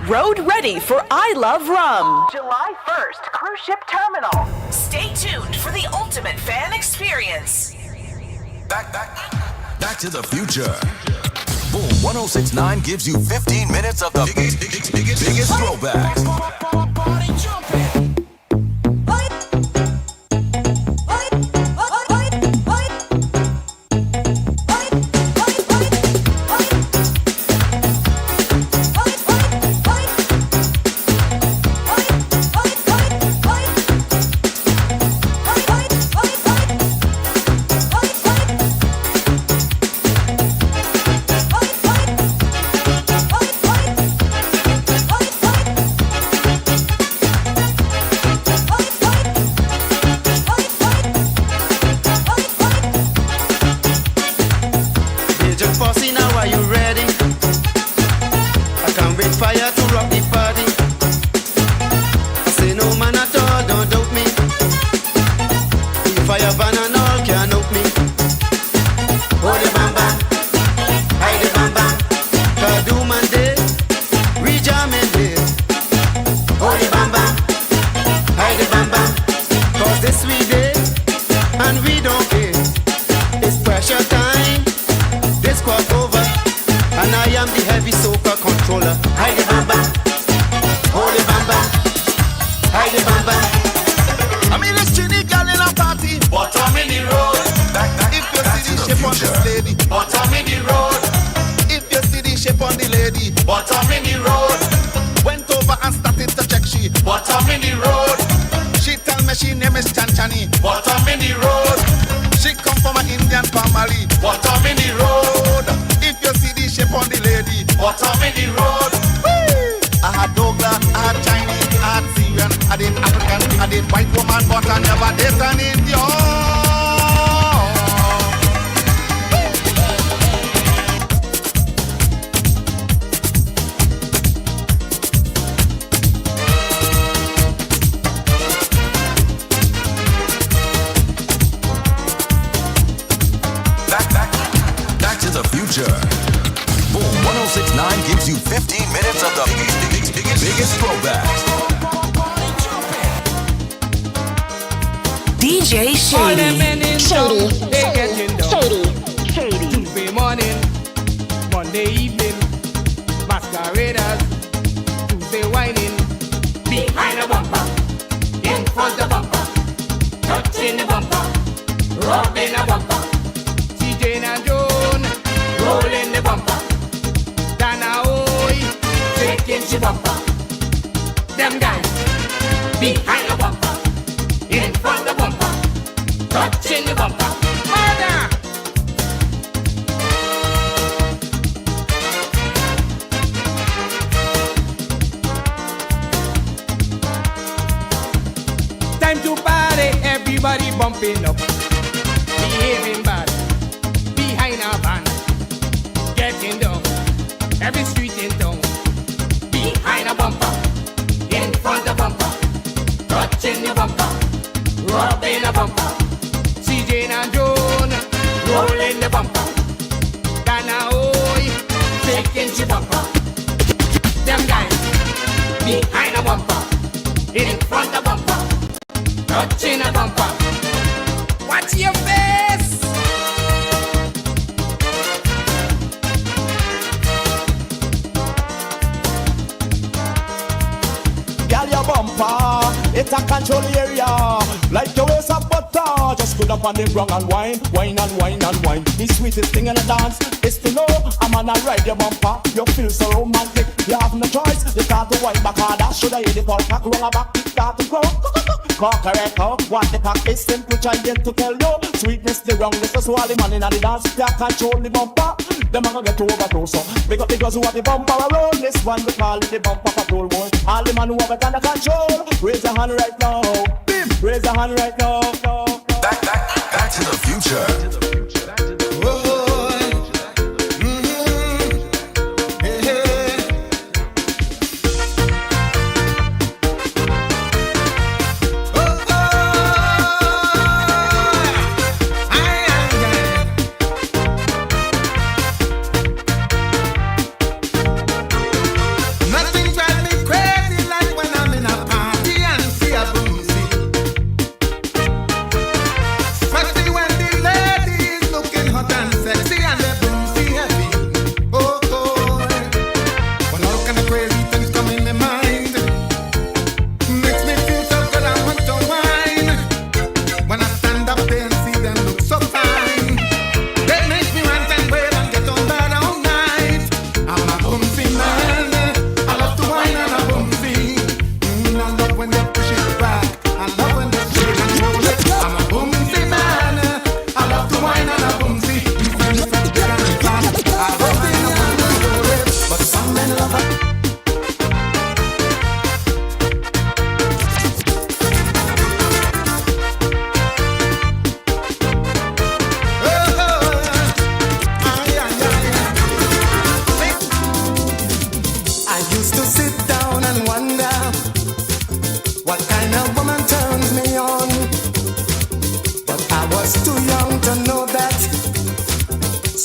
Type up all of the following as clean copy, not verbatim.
road ready for I Love Rum. July 1st, Cruise Ship Terminal. Stay tuned for the ultimate fan experience. Back to the future. Boom 1069 gives you 15 minutes of the biggest throwbacks. On the wrong and wine, wine and wine and wine. The sweetest thing in the dance is to know I'm on a ride your bumper. You feel so romantic, you have no choice. You start to wind back harder. Should I hear the ball pack wrong back? Start to go. Correct, what the pack is simple trying to tell you. Sweetness the wrongness, so all the man in the dance they control the bumper. Them a gonna get overdose. So big up the girls who have the bumper around. This one we call it the bumper patrol boy. All the man who have it under control. Raise your hand right now. Raise your hand right now. Back to the future. Nothing drives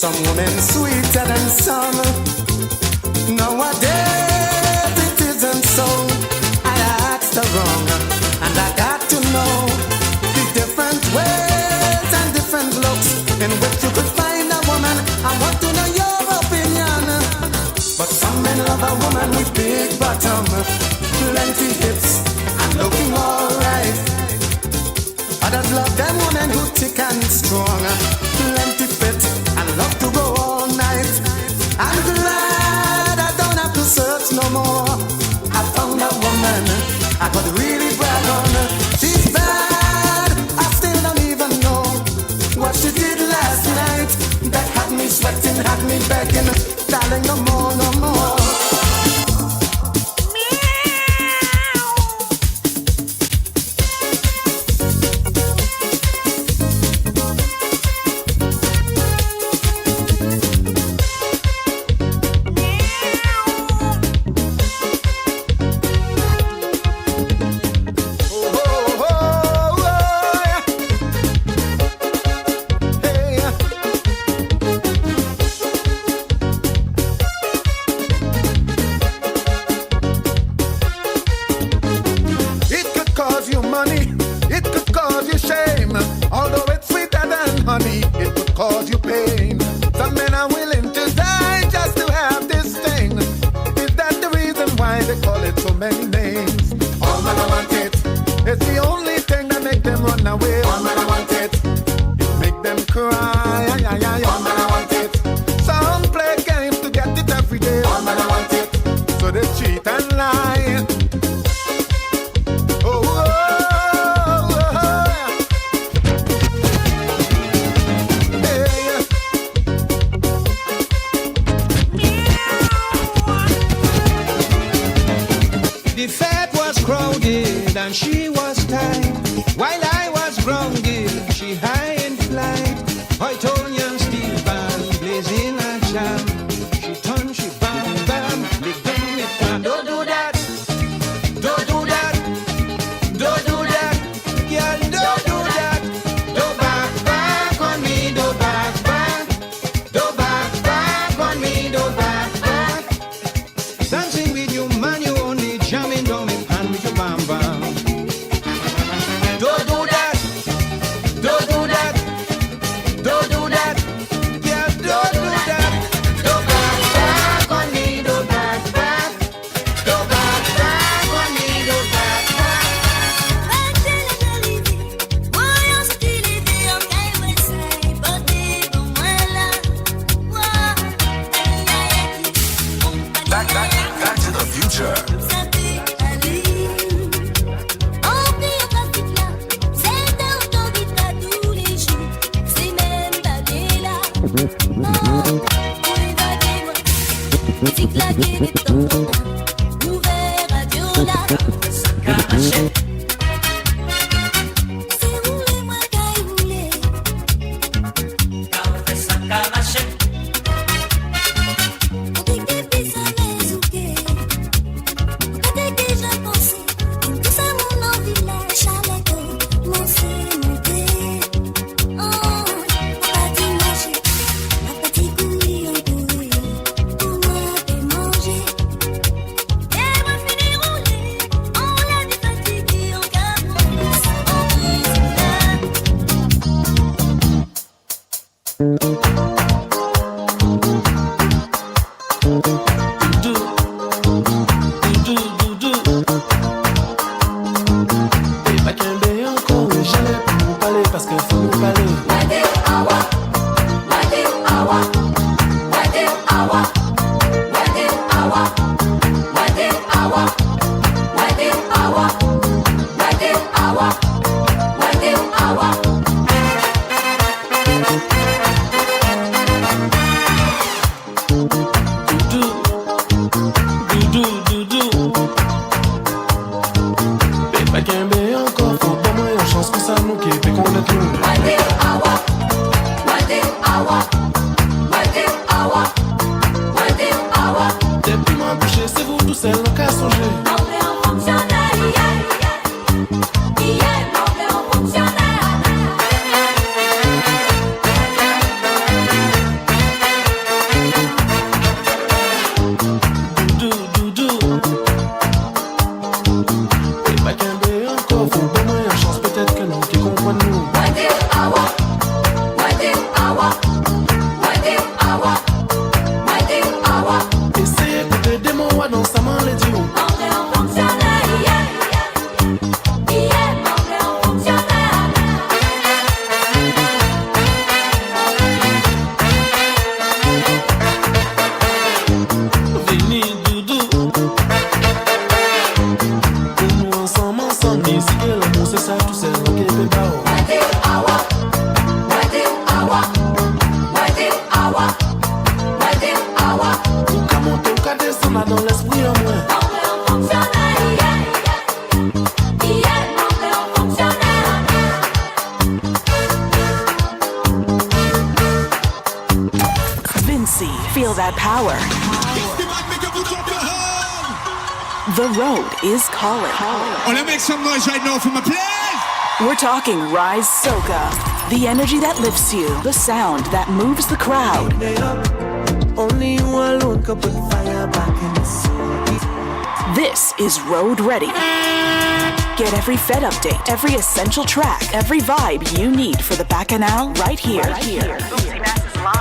Some women sweeter than some. Nowadays it isn't so. I asked her wrong, and I got to know the different ways and different looks in which you could find a woman. I want to know your opinion. But some men love a woman with big bottom, plenty hips, and looking alright. Others love them women who thick and strong, plenty fit, and love to go all night. I'm glad I don't have to search no more. I found a woman I could really brag on. She's bad, I still don't even know what she did last night. That had me sweating, had me begging, darling, no more, no more. Mama, don't let's wheel me. Vincy, feel that power. The road is calling. Oh, let me make some noise right now for my players. We're talking Rise Soca. The energy that lifts you. The sound that moves the crowd. Only you alone can put fire back in the soul. This is Road Ready. Get every Fed update, every essential track, every vibe you need for the Bacchanal right here.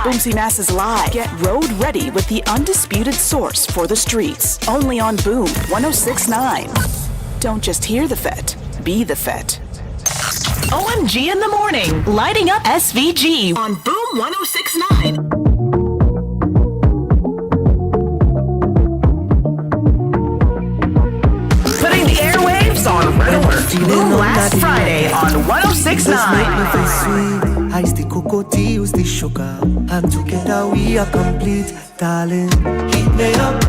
Boomsy Masses Live. Get Road Ready with the undisputed source for the streets. Only on Boom 1069. Don't just hear the Fet, be the Fet. OMG in the Morning, lighting up SVG on Boom 1069. Putting the airwaves on red alert. Boom last Friday on 1069. Ice the cocoa tea, use the sugar, and together we are complete, darling. Heat me up.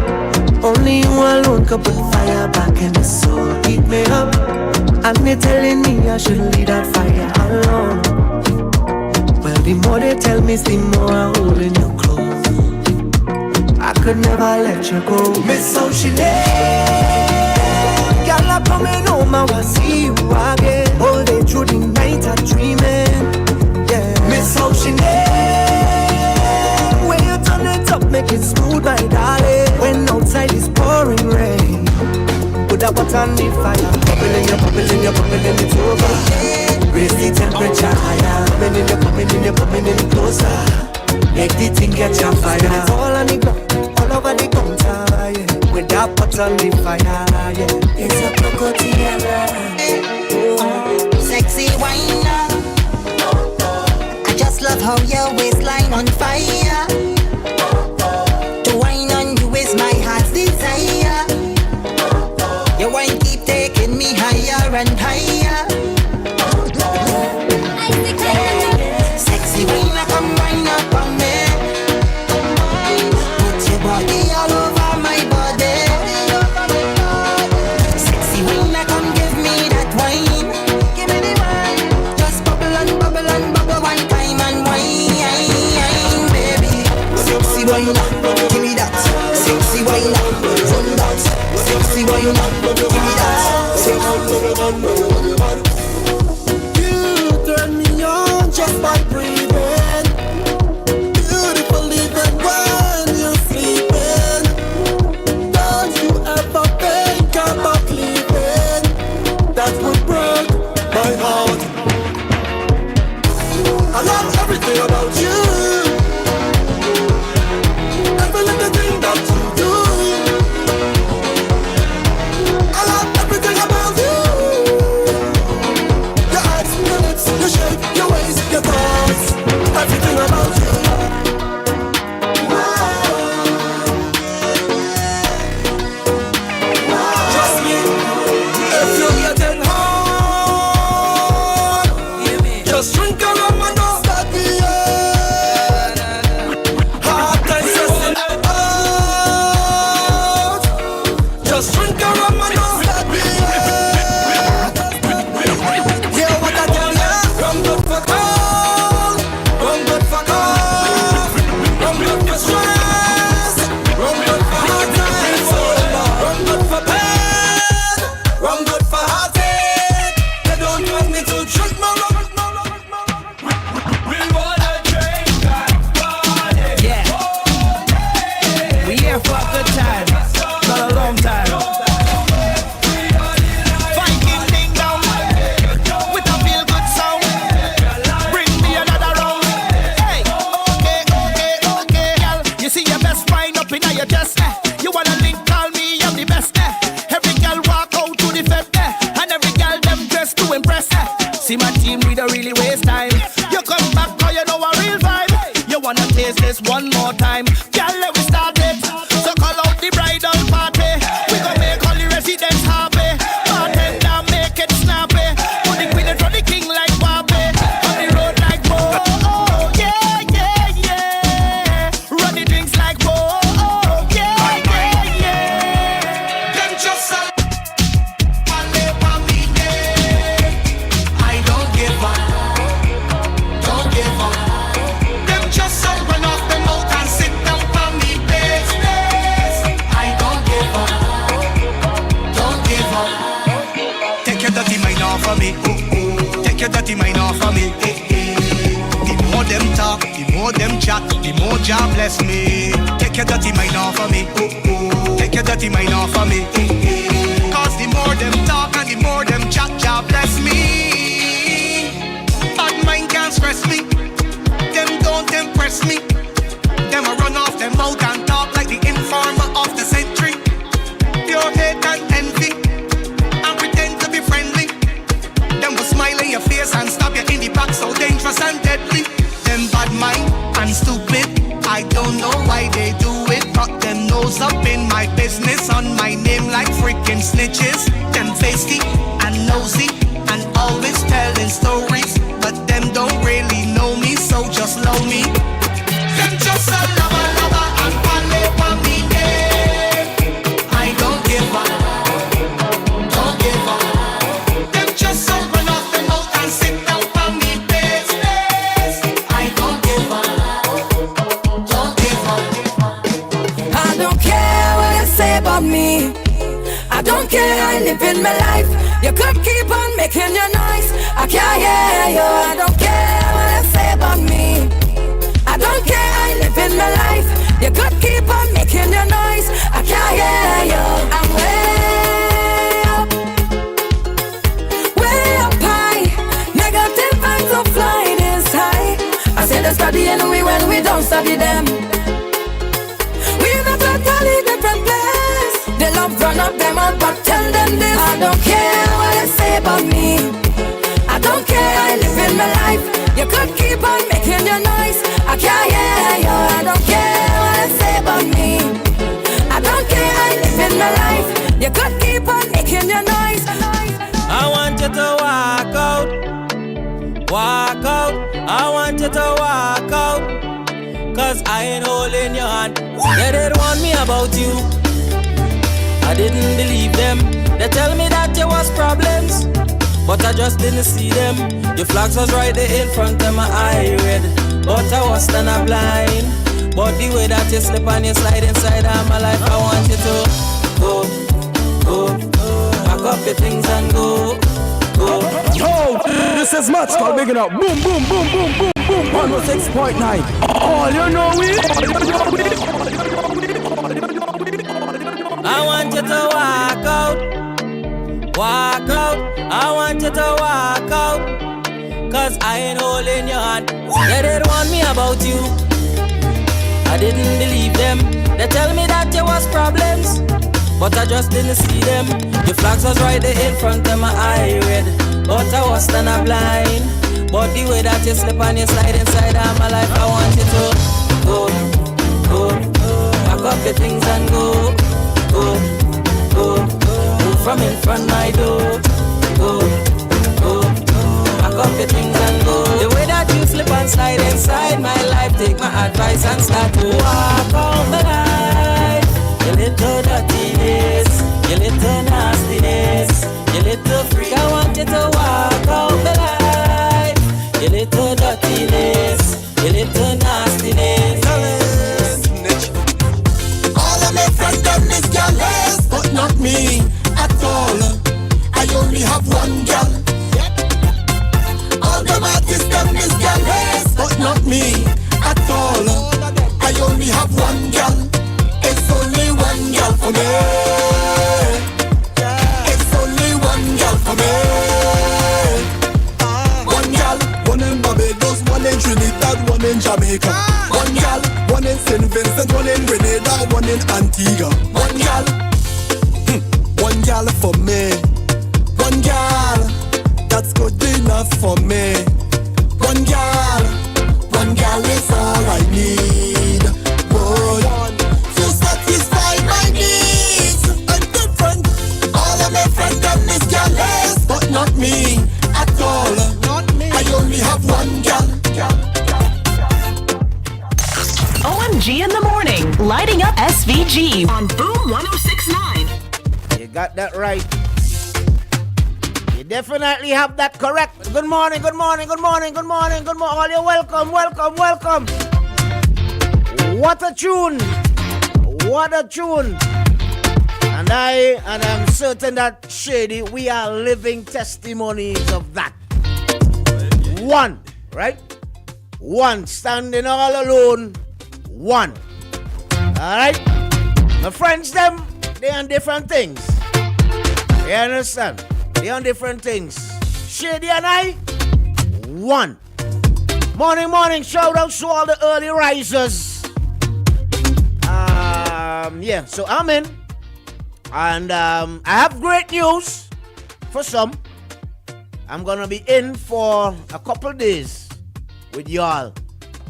Only you alone can put fire back in the soul. Heat me up. And they telling me I should leave that fire alone. Well, the more they tell me, the more I'm holding you close. I could never let you go. Miss how she lay. Girl, I'm coming home, I will see you again. All day through the night I'm dreaming. Miss how she lay. When you turn it up, make it smooth, my darling. When outside is pouring rain, put that butt on the fire. Bubbling, you're bubbling, you're bubbling, it's over. Raise the temperature higher. Coming in, you're coming in closer. Make the thing catch on fire. It's all on the ground, all over the counter, yeah. With that butt on the fire, yeah. It's a crocodile. Sexy wine. Love how your waistline on fire. To wine on you is my heart's desire. Your wine keep taking me higher and higher. Sexy wine, come wine up on me. Put your body all over my body. Sexy wine, come give me that wine. Give me the wine. Just bubble and bubble and bubble one time and wine, baby. Sexy wine, give me that. Sexy wine, run that. Sexy wine, give me that. You turn me on just by breathing. Beautiful even when you're sleeping. Don't you ever think about leaving? That would break my heart. I love everything about you. Every little thing that you do. I love everything about you. Your eyes, your lips, your shape, your ways, your thoughts. Everything about you. Trust me, if you're getting hard, just drink a rum and don't start the hard times stressing out. Just drink a rum and don't start the hear what I tell ya? Rum good for cold, rum good for cough, rum good for stress, rum good for hard times, rum good for pain, rum good for heartache. They don't want me to drink my rum. We here for a good time, not a long time. Viking ding dong, with a feel good sound. Bring me another round. Hey, okay, girl. You see your best wine up in your chest. You wanna link, call me, I'm the best. Every girl walk out to the fed, and every girl them dressed to impress. See my team, we don't really waste time. You come back, cause you know a real vibe. You wanna taste this one more time, girl? Let me start it. So call out the bridal party. We gon' make all the residents happy. Bartender, make it snappy. Put the queen in front of the king like Barbie. On the road like Bo. Oh, yeah. Run the drinks like Bo. Oh, yeah. more them chat, the more Jah bless me. Take your dirty mind off of me. Take your dirty mind off of me. Cause the more them talk and the more them chat, Jah bless me. Bad mind can't stress me. Them don't impress me. Them a run off them mouth and talk like the informer of the century. Pure hate and envy and pretend to be friendly. Them will smile in your face and stab you in the back, so dangerous and deadly. Them bad mind and stupid, I don't know why they do it. Got them nose up in my business, on my name like freaking snitches. Them feisty and nosy and always telling stories, but them don't really know me, so just love me. Them just a lover and follow for me, yeah. I don't give up, don't give up. Them just so run off the mouth and sit down for me business. I don't give up, don't give up. I don't care what you say about me. I don't care, I live in my life. You could keep on making your noise, I can't hear you. I don't care what you say about me. I don't care, I live in my life. You could keep on making your noise, I can't hear you. I'm way up high. Negative vibes are flying this high. I say they study anyway when we don't study them. We in a totally different place. They love run up them out, but tell them this. I don't care what they say about me. I don't care, I live in my life. You could keep on making your noise, I can't hear you. I don't care what they say about me. I don't care, I live in my life. You could keep on making your noise. I want you to walk out, walk out. I want you to walk out, cause I ain't holding your hand. They did warn me about you, I didn't believe them. They tell me that there was problems, but I just didn't see them. Your flags was right there in front of my eye red, but I was still not blind. But the way that you slip and you slide inside of my life, I want you to go, pack up your things and go. Yo, this is Match called Big It Up. Boom, boom, boom, boom, boom, boom. 106.9. All you know we. I want you to walk out, walk out. I want you to walk out, cause I ain't holding your hand. They did warn me about you, I didn't believe them. They tell me that there was problems, but I just didn't see them. Your flags was right there in front of my eye red, but I was still not blind. But the way that you slip and you slide inside of my life, I want you to go, pack up your things and go. Move from in front my door. Go, pack up your things and go. The way that you slip and slide inside my life, take my advice and start to walk on the life. Your little dirtiness, your little nastiness, your little freak. I want you to walk on the life. Your little dirtiness, your little nastiness. All of my friends done this girl, but not me at all. I only have one girl. All them artists done this girl, but not me at all. I only have one girl. It's only one girl for me. It's only one girl for me. One girl, one in Barbados, one in Trinidad, one in Jamaica. One girl, one in St. Vincent, one in Grenada, one in Antigua. One girl, one girl for me. One girl, that's good enough for me. One girl is all I need. Boy, to satisfy my needs. I'm different. All of my friends done this girl, but not me at all. I only have one girl. OMG in the morning, lighting up SVG on Boom 106.9. You got that right. You definitely have that correct. Good morning, good morning, good morning, good morning, good morning. All you welcome, welcome, welcome. What a tune. What a tune. And I'm certain that Shady, we are living testimonies of that. One, right? One. Standing all alone. One. Alright? My friends, them, they on different things. You understand? They on different things. Shady and I, one. Morning. Shout out to all the early risers. Yeah, so I'm in. And I have great news for some. I'm gonna be in for a couple days with y'all.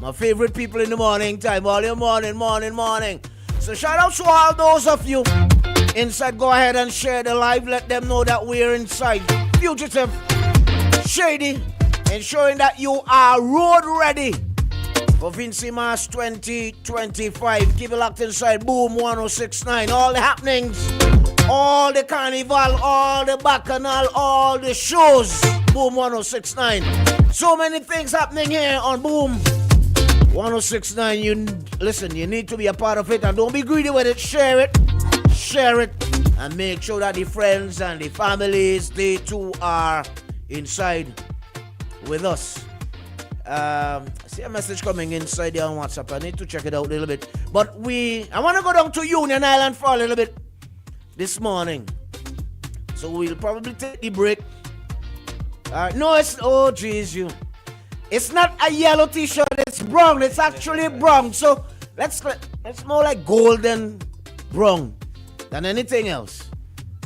My favorite people in the morning time. All your morning. So shout out to all those of you inside. Go ahead and share the live. Let them know that we're inside. Fugitive, Shady, ensuring that you are road ready for Vincy Mass 2025. Keep it locked inside. Boom 1069. All the happenings, all the carnival, all the bacchanal, all the shows. Boom 1069. So many things happening here on Boom 1069. You listen, you need to be a part of it, and don't be greedy with it. Share it, and make sure that the friends and the families, they too are inside with us. See a message coming inside there on WhatsApp. I need to check it out a little bit. But I want to go down to Union Island for a little bit this morning. So we'll probably take the break. No, it's, oh jeez, you. It's not a yellow t-shirt, it's brown. It's actually brown. So it's more like golden brown than anything else.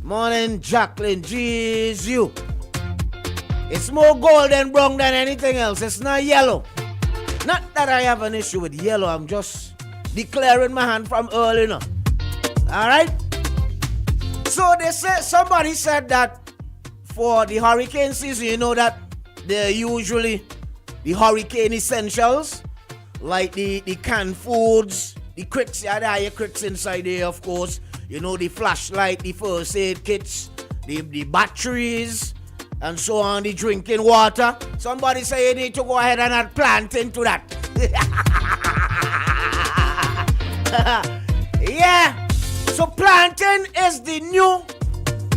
Morning, Jacqueline. Jeez, you. It's more golden brown than anything else. It's not yellow. Not that I have an issue with yellow. I'm just declaring my hand from early now. Alright? So somebody said that for the hurricane season, you know that they're usually the hurricane essentials, like the canned foods, the cricks, your cricks inside there, of course. You know, the flashlight, the first aid kits, the batteries, and so on, the drinking water. Somebody say you need to go ahead and add plantain to that. Yeah. So plantain is the new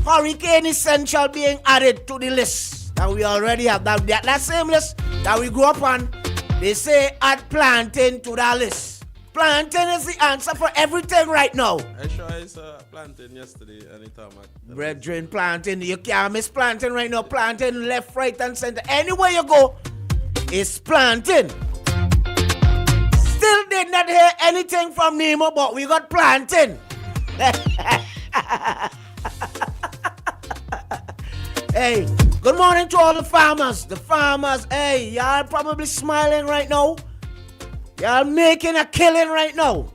hurricane essential being added to the list that we already have. That same list that we grew up on, they say add plantain to that list. Plantain is the answer for everything right now. I sure I saw plantain yesterday anytime. Brethren, plantain. You can't miss plantain right now. Plantain left, right, and center. Anywhere you go, it's plantain. Still did not hear anything from Nemo, but we got plantain. Hey, good morning to all the farmers. The farmers, hey, y'all probably smiling right now. Y'all making a killing right now.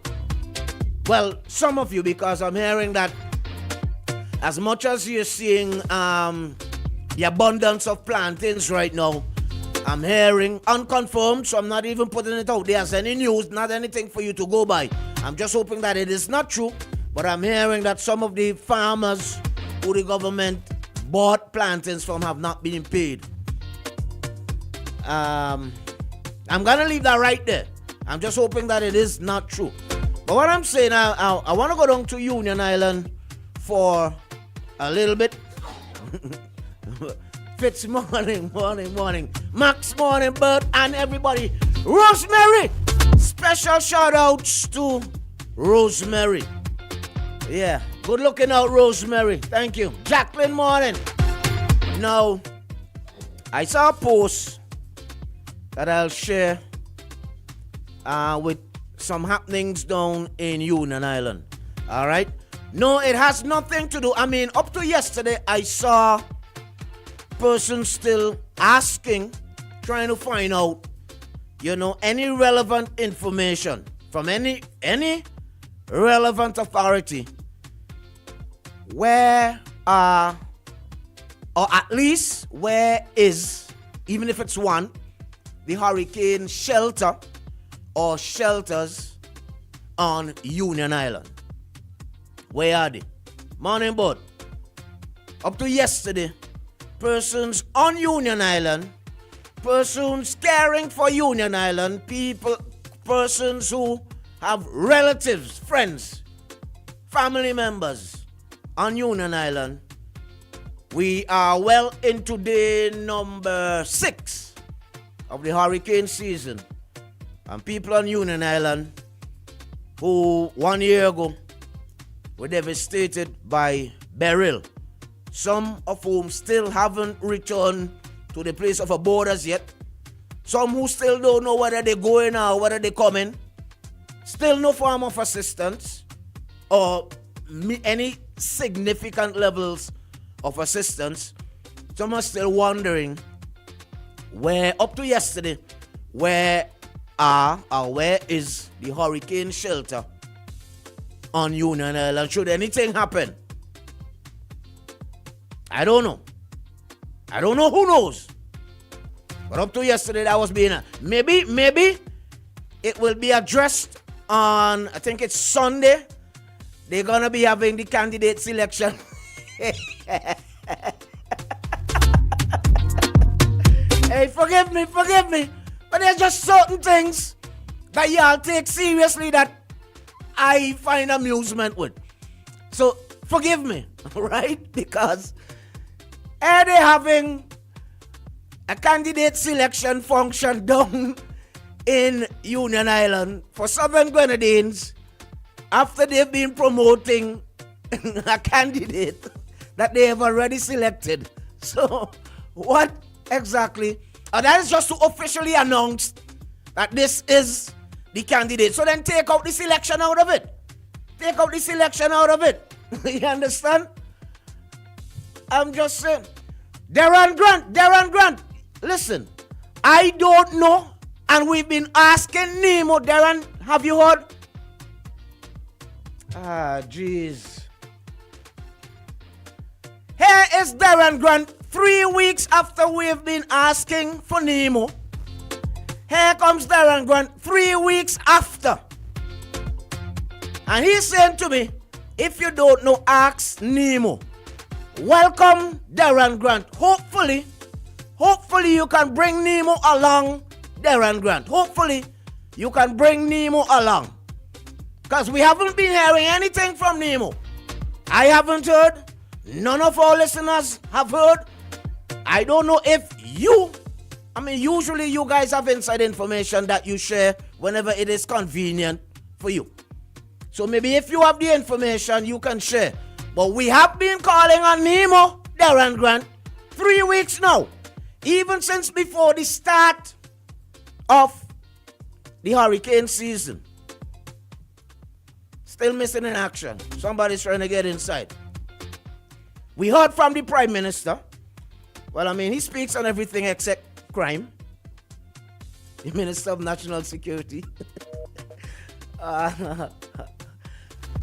Well, some of you, because I'm hearing that as much as you're seeing the abundance of plantains right now, I'm hearing unconfirmed, so I'm not even putting it out there as any news, not anything for you to go by. I'm just hoping that it is not true, but I'm hearing that some of the farmers who the government bought plantains from have not been paid. I'm going to leave that right there. I'm just hoping that it is not true. But what I'm saying, I want to go down to Union Island for a little bit. Fitz, morning. Max, morning, Bert, and everybody. Rosemary! Special shout outs to Rosemary. Yeah, good looking out, Rosemary. Thank you. Jacqueline, morning. Now, I saw a post that I'll share with some happenings down in Union Island. All right? No, it has nothing to do. I mean, up to yesterday, I saw persons still asking, trying to find out, any relevant information from any relevant authority. Where or at least where is, even if it's one, the hurricane shelter or shelters on Union Island? Where are they? Morning, bud. Up to yesterday, persons on Union Island, persons caring for Union Island, persons who have relatives, friends, family members on Union Island. We are well into day number 6 of the hurricane season. And people on Union Island who 1 year ago were devastated by burial. Some of whom still haven't returned to the place of abode as yet. Some who still don't know whether they're going or whether they're coming. Still no form of assistance or any significant levels of assistance. Some are still wondering where, up to yesterday, where is the hurricane shelter on Union Island? Should anything happen? I don't know. I don't know, who knows? But up to yesterday, that was being maybe it will be addressed on, I think it's Sunday. They're gonna be having the candidate selection. Hey, forgive me. But there's just certain things that y'all take seriously that I find amusement with. So forgive me, right? Because they're having a candidate selection function down in Union Island for Southern Grenadines after they've been promoting a candidate that they have already selected. So what exactly? That is just to officially announce that this is the candidate. So then take out the selection out of it. You understand? I'm just saying. Darren Grant. Listen, I don't know, and we've been asking Nemo. Darren, have you heard? Jeez. Here is Darren Grant 3 weeks after we've been asking for Nemo. Here comes Darren Grant 3 weeks after. And he's saying to me, if you don't know, ask Nemo. Welcome, Darren Grant. Hopefully you can bring Nemo along, Darren Grant. Hopefully you can bring Nemo along. Because we haven't been hearing anything from Nemo. I haven't heard. None of our listeners have heard. I don't know if usually you guys have inside information that you share whenever it is convenient for you. So maybe if you have the information, you can share. But we have been calling on Nemo, Darren Grant, 3 weeks now. Even since before the start of the hurricane season. Still missing in action. Somebody's trying to get inside. We heard from the Prime Minister. Well, he speaks on everything except crime. The Minister of National Security.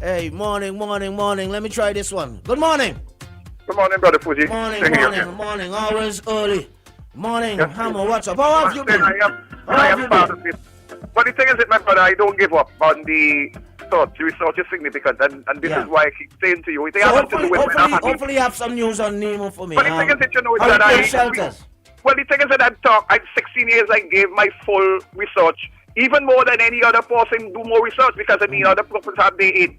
Hey, morning. Let me try this one. Good morning. Good morning, Brother Fuji. Morning. Always early. Morning, yes, Hammer. What's up? How have you been? I am part of it. But the thing is, my brother, I don't give up on the research. The research is significant, and this is why I keep saying to you. Hopefully you have some news on Nemo for me. But the thing is that the thing is that I'm 16 years, I gave my full research. Even more than any other person do more research, because other persons have the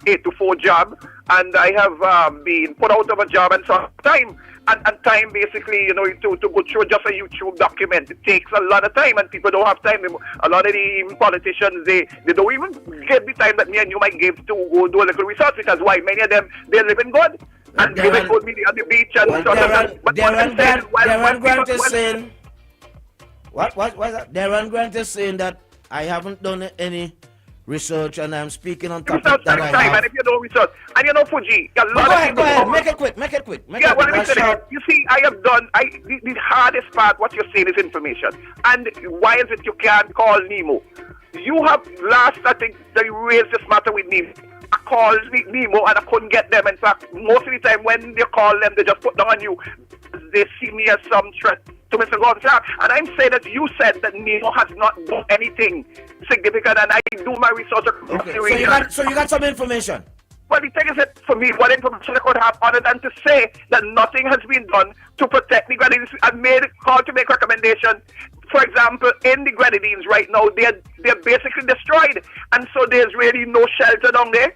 8 to 4 job, and I have been put out of a job and some time. And time basically, to go through just a YouTube document, it takes a lot of time, and people don't have time. A lot of the politicians, they don't even get the time that me and you might give to go do a little research, because why? Many of them, they're living good. And they will put me on the beach and stuff like that. Darren Grant is saying... What's that? Darren Grant is saying that I haven't done any research and I'm speaking on topic that I have. And if you don't research, and Fuji, a lot of people... Go ahead, make it quick. You see, I have done... the hardest part, what you're saying, is information. And why is it you can't call Nemo? You have I think, they raised this matter with Nemo. I called Nemo and I couldn't get them. In fact, most of the time when they call them, they just put down on you. They see me as some threat to Mr. Gonzalez. And I'm saying that you said that Nemo has not done anything significant, and I do my research. Okay. So you got some information? Well, the thing is that for me, what information I could have other than to say that nothing has been done to protect the Grenadines. I made a call to make recommendation. For example, in the Grenadines right now, they're basically destroyed, and so there's really no shelter down there.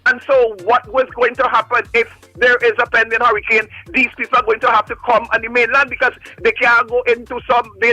And so what was going to happen if there is a pending hurricane? These people are going to have to come on the mainland because they can't go into they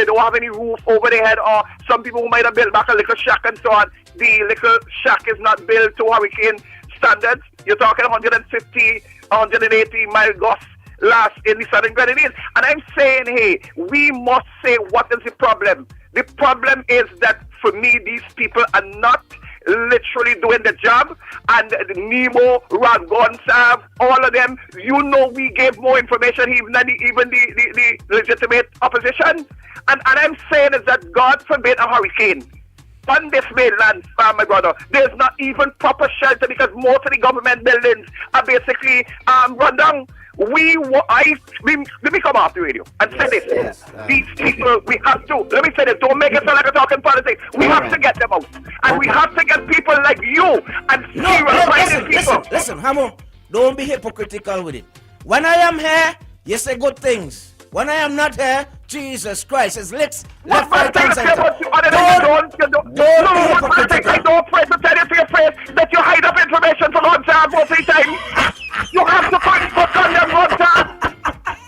don't have any roof over their head, or some people who might have built back a little shack and so on. The little shack is not built to hurricane standards. You're talking 150, 180 mile gusts last in the southern Grenadines. And I'm saying, hey, we must say what is the problem. The problem is that for me, these people are not literally doing the job, and Nemo, Radgon, Sav, all of them, you know, we gave more information even than the legitimate opposition. And I'm saying is that God forbid a hurricane on this mainland, my brother, there's not even proper shelter because most of the government buildings are basically run down. Let me come off the radio and say this. Yes. These people, we have to, let me say this, don't make it sound like a talking politics. We have to get them out. And we have to get people like you and Listen, Hamo, don't be hypocritical with it. When I am here, you say good things. When I am not here, Jesus Christ, it's left, right, and center. Don't pray to tell you to your face that you hide up information for one time for 3 times. You have to tell them one time.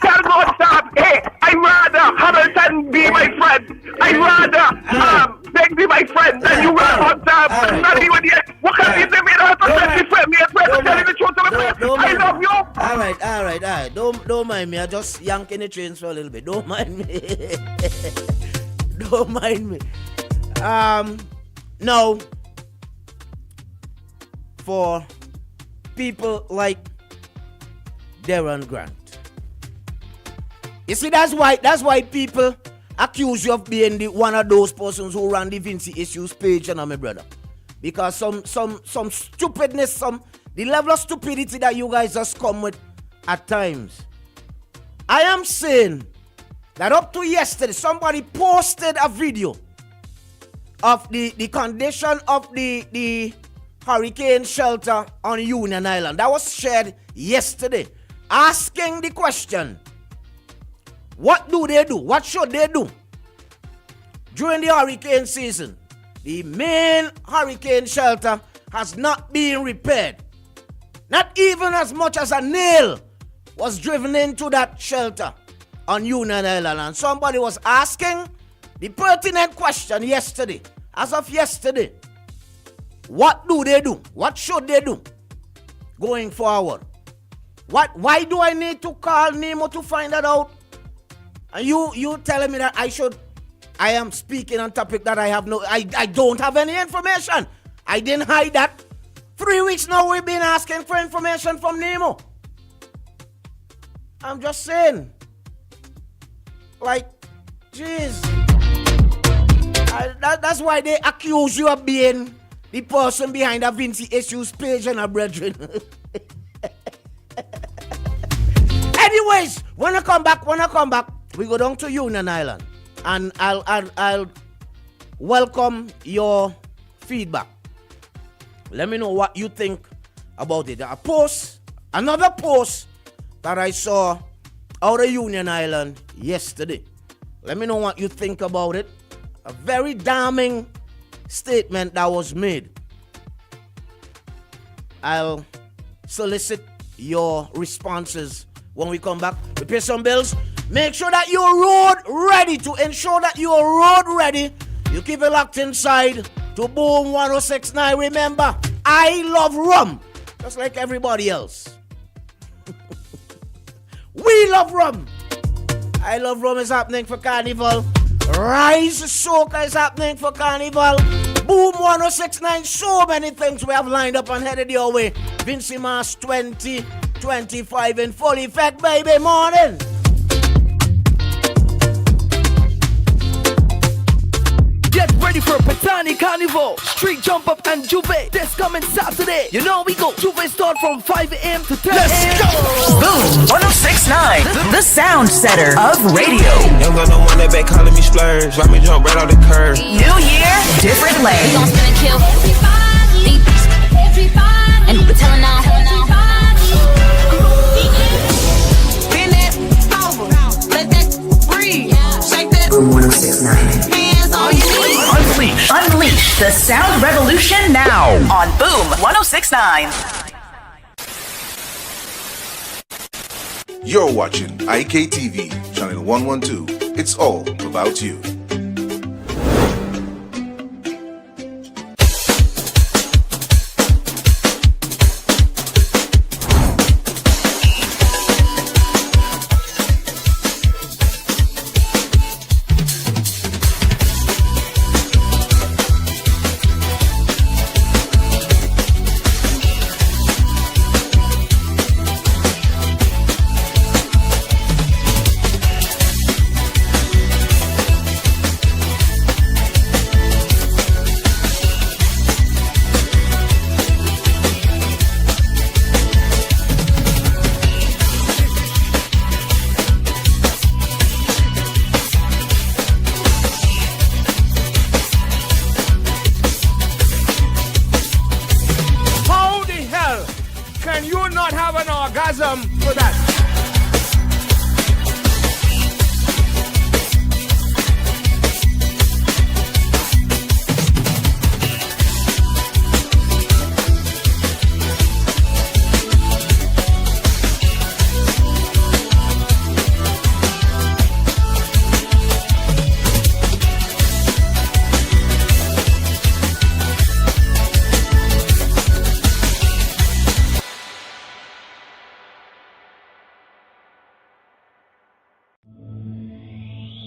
Tell one time, hey, I'd rather Hamilton be my friend. I'd rather Beg be my friend than you run one time. Not even yet. What can you say me? I have to friend. Me a friend to tell you the truth to the face. I love you. All right. Don't mind me. I just yanking the trains for a little bit. Don't mind me. Don't mind me. No. For people like Darren Grant. You see, that's why people accuse you of being one of those persons who ran the Vinci Issues page, and my brother. Because some stupidness, the level of stupidity that you guys just come with at times. I am saying that up to yesterday, somebody posted a video of the condition of the hurricane shelter on Union Island. That was shared yesterday, asking the question, what do they do? What should they do during the hurricane season? The main hurricane shelter has not been repaired. Not even as much as a nail was driven into that shelter on Union Island. And somebody was asking the pertinent question yesterday, as of yesterday. What do they do? What should they do going forward? Why do I need to call Nemo to find that out? And you telling me that I am speaking on topic that I don't have any information. I didn't hide that. 3 weeks now we've been asking for information from Nemo. I'm just saying. Like, jeez. That's why they accuse you of being the person behind the Vinci Issues page and our brethren. Anyways, when I come back, we go down to Union Island. And I'll welcome your feedback. Let me know what you think about it. Another post that I saw out of Union Island yesterday. Let me know what you think about it. A very damning statement that was made. I'll solicit your responses when we come back. We pay some bills. Make sure that you're road ready. To ensure that you're road ready, you keep it locked inside to Boom 1069. Remember, I love rum, just like everybody else. We love rum. I love rum is happening for Carnival. Rise Soca is happening for Carnival. Boom 1069. So many things we have lined up and headed your way. Vinci Mass 2025 in full effect, baby. Morning. Get ready for Patani Carnival, Street Jump Up and Juve this coming Saturday. You know we go. Juve start from 5 a.m. to 10 a.m. Let's go! Boom 1069, the sound setter of radio. Young got no one that back calling me splurge. Watch me jump right off the curb. New year, different lane. We gon' spin and kill everybody. And we telling now. Bend that over, let that breathe. Shake that. Boom 1069. Hands on your knees. Unleash the sound revolution now on Boom 1069. 1069. You're watching IKTV, channel 112. It's all about you.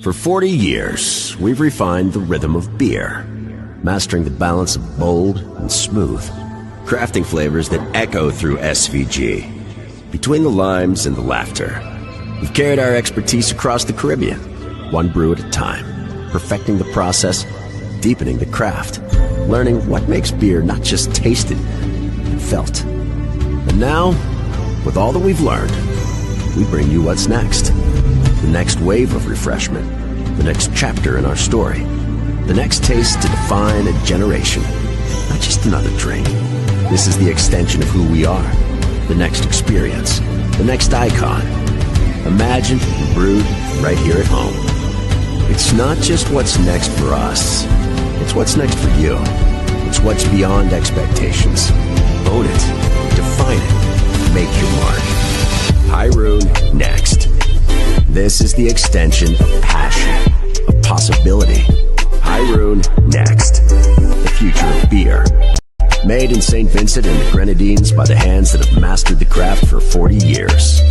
For 40 years, we've refined the rhythm of beer, mastering the balance of bold and smooth, crafting flavors that echo through SVG. Between the limes and the laughter, we've carried our expertise across the Caribbean, one brew at a time, perfecting the process, deepening the craft, learning what makes beer not just tasted, but felt. And now, with all that we've learned, we bring you what's next. The next wave of refreshment, the next chapter in our story, the next taste to define a generation, not just another drink. This is the extension of who we are, the next experience, the next icon, imagined and brewed right here at home. It's not just what's next for us, it's what's next for you. It's what's beyond expectations. Own it, define it, make your mark. High Rune next. This is the extension of passion, of possibility. High Rune next. The future of beer. Made in St. Vincent and the Grenadines by the hands that have mastered the craft for 40 years.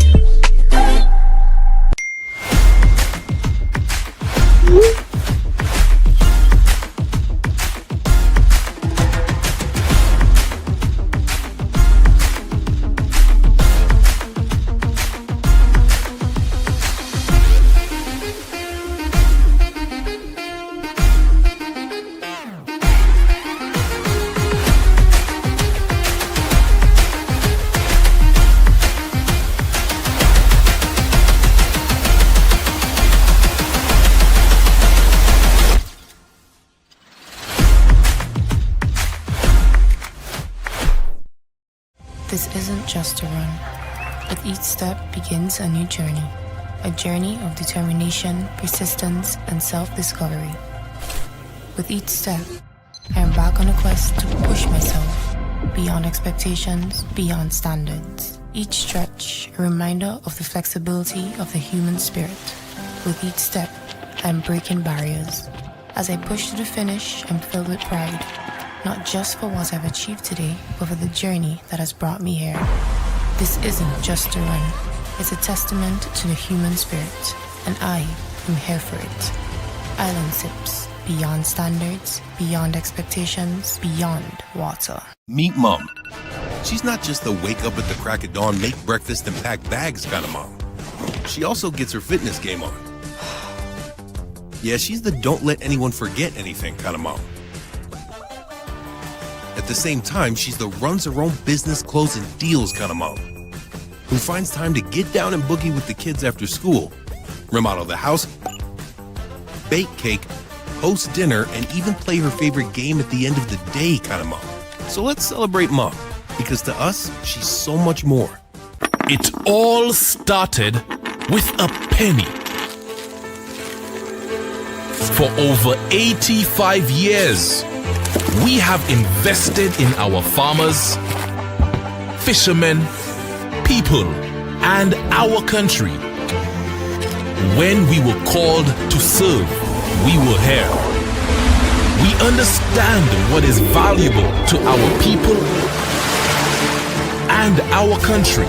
This isn't just a run. With each step begins a new journey. A journey of determination, persistence, and self-discovery. With each step, I am back on a quest to push myself beyond expectations, beyond standards. Each stretch, a reminder of the flexibility of the human spirit. With each step, I am breaking barriers. As I push to the finish, I'm filled with pride. Not just for what I've achieved today, but for the journey that has brought me here. This isn't just a run. It's a testament to the human spirit, and I am here for it. Island Sips, beyond standards, beyond expectations, beyond water. Meet Mom. She's not just the wake up at the crack of dawn, make breakfast and pack bags kind of mom. She also gets her fitness game on. Yeah, she's the don't let anyone forget anything kind of mom. At the same time, she's the runs her own business, closing deals kind of mom, who finds time to get down and boogie with the kids after school, remodel the house, bake cake, host dinner, and even play her favorite game at the end of the day kind of mom. So let's celebrate Mom, because to us, she's so much more. It all started with a penny. For over 85 years, we have invested in our farmers, fishermen, people, and our country. When we were called to serve, we were here. We understand what is valuable to our people and our country.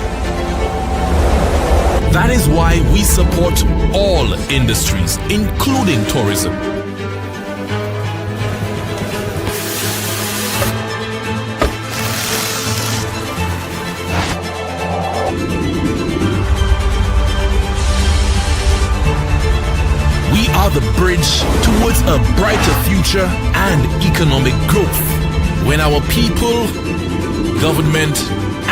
That is why we support all industries, including tourism. We are the bridge towards a brighter future and economic growth. When our people, government,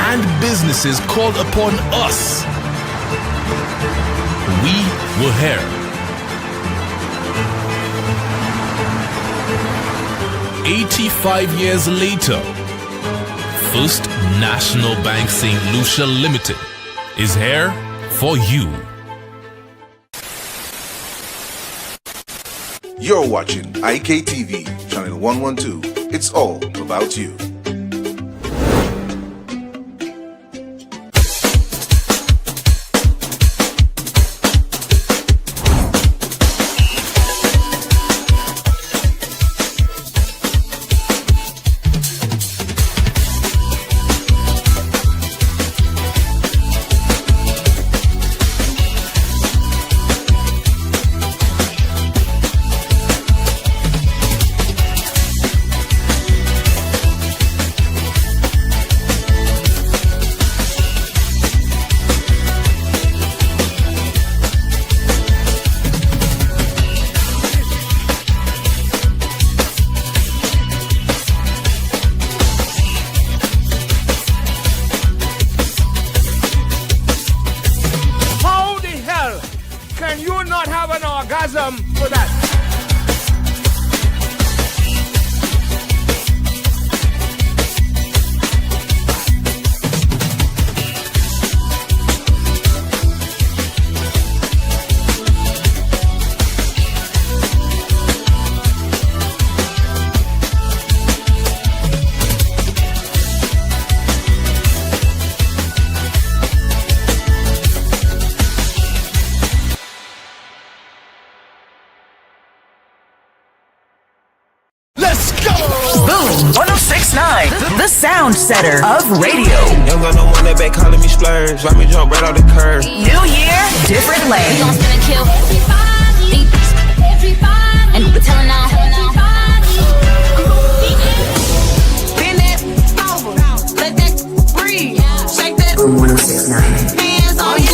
and businesses called upon us, we were here. 85 years later, First National Bank St. Lucia Limited is here for you. You're watching IKTV, channel 112. It's all about you. For that. Boom 1069, the sound setter of radio. Young got no one that back calling me splurge. Let me jump right out the curve. New year, different lane. We gon' spin and kill everybody. And we're telling now. Bend that over, let that breathe. Shake that. Boom 1069. Hands on your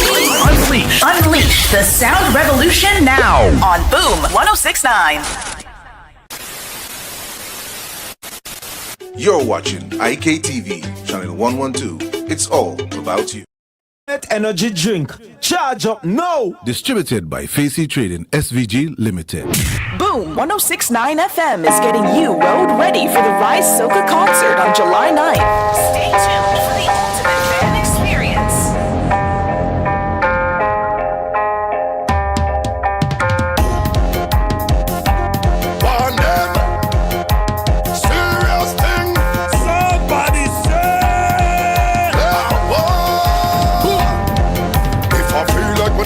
knees. Unleash the sound revolution now on Boom 1069. You're watching IKTV, channel 112. It's all about you. Energy drink. Charge up now. Distributed by Facey Trading SVG Limited. Boom 1069 FM is getting you road ready for the Rise Soca concert on July 9th. Stay tuned for the ultimate fan experience.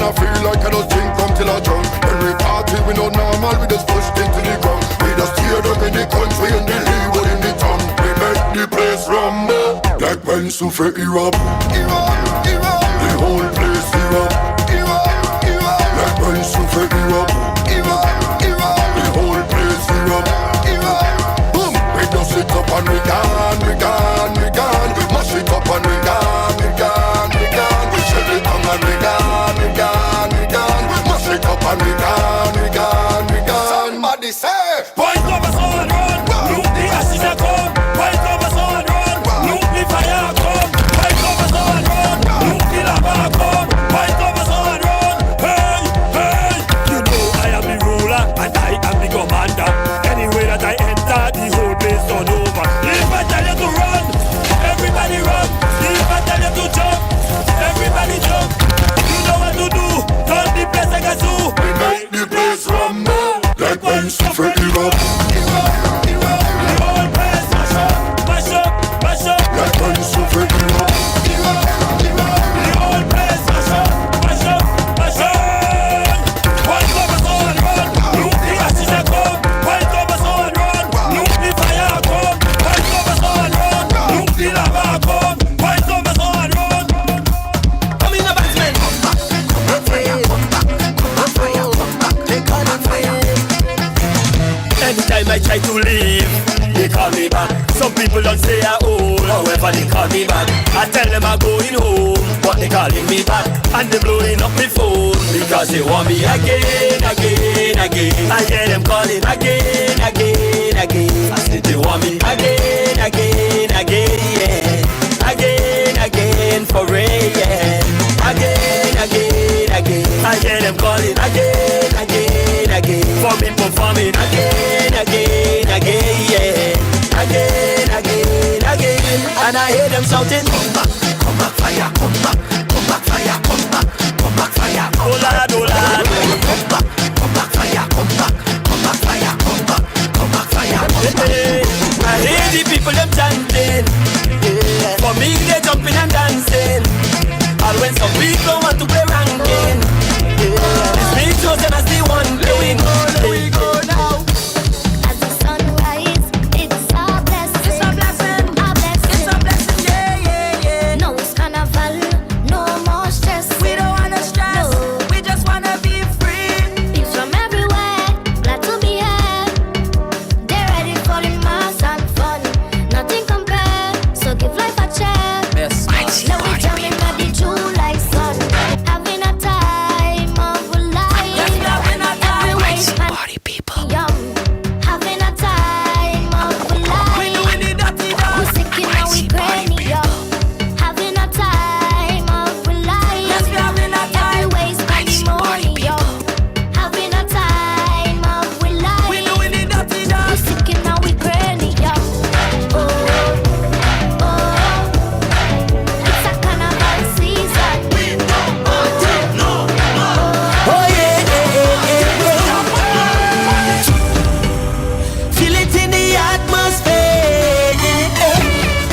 I feel like I just drink until I drunk. When we party, we not normal, we just pushed into the ground. We just tear up in the country and the leeward in the town. We make the place rumble, like when Sufe erupt. The whole place erupt. Like when Sufe erupt. The whole place erupt. Boom, we just sit up and we gone. We mash it up and we gone. We shut it down and we gone. And we gone. Somebody say, point of us all run. Look the ashes a come. Point of us all run. Look the fire come. Point of us all run. Look the lava come. Point of us all run. Hey, hey. You know I am the ruler and I am the commander. Anyway that I enter, the whole place turn over. If I tell you to run, try to leave, they call me back. Some people don't say I old, however they call me back. I tell them I'm going home, but they calling me back. And they blowing up my phone, because they want me again, again, again. I hear them calling again, again, again. I said they want me again, again, again, yeah. Again, again, for real, yeah. Again, again, again. I hear them calling again, again, again. For me performing again, again, again, yeah. Again, again, again. And I hear them shouting, come back fire, come back fire, come back fire. Oh Lord, oh Lord. Come back fire, come back fire, come back fire. Hey, I hear the people them chanting, yeah. For me they jumping and dancing. And when some people want to play ranking, yeah, this me chosen as the one thing. Here we go now. As the sun rises, it's a blessing. It's a blessing. A blessing. It's a blessing. Yeah, yeah, yeah. No carnival, no more stress. We don't wanna stress. No. We just wanna be free. People from everywhere, glad to be here. They're ready for the mass and fun. Nothing compared, so give life a check. Yes, now we jamming at the true like sun. Having a time of a life. Yes, we having a time. Everywhere, party people. Yum. Having a time of a life. We doing the dirty dance. We sick and now we granny. Yum. Having a time of a life. Yes, we having a time. Everywhere spending money. Yum. Having a time of a life. We doing the dirty We dance. sick and now we granny. Yum. Oh, oh. It's a carnival season. Oh yeah, yeah, yeah, yeah. Feel it in the atmosphere.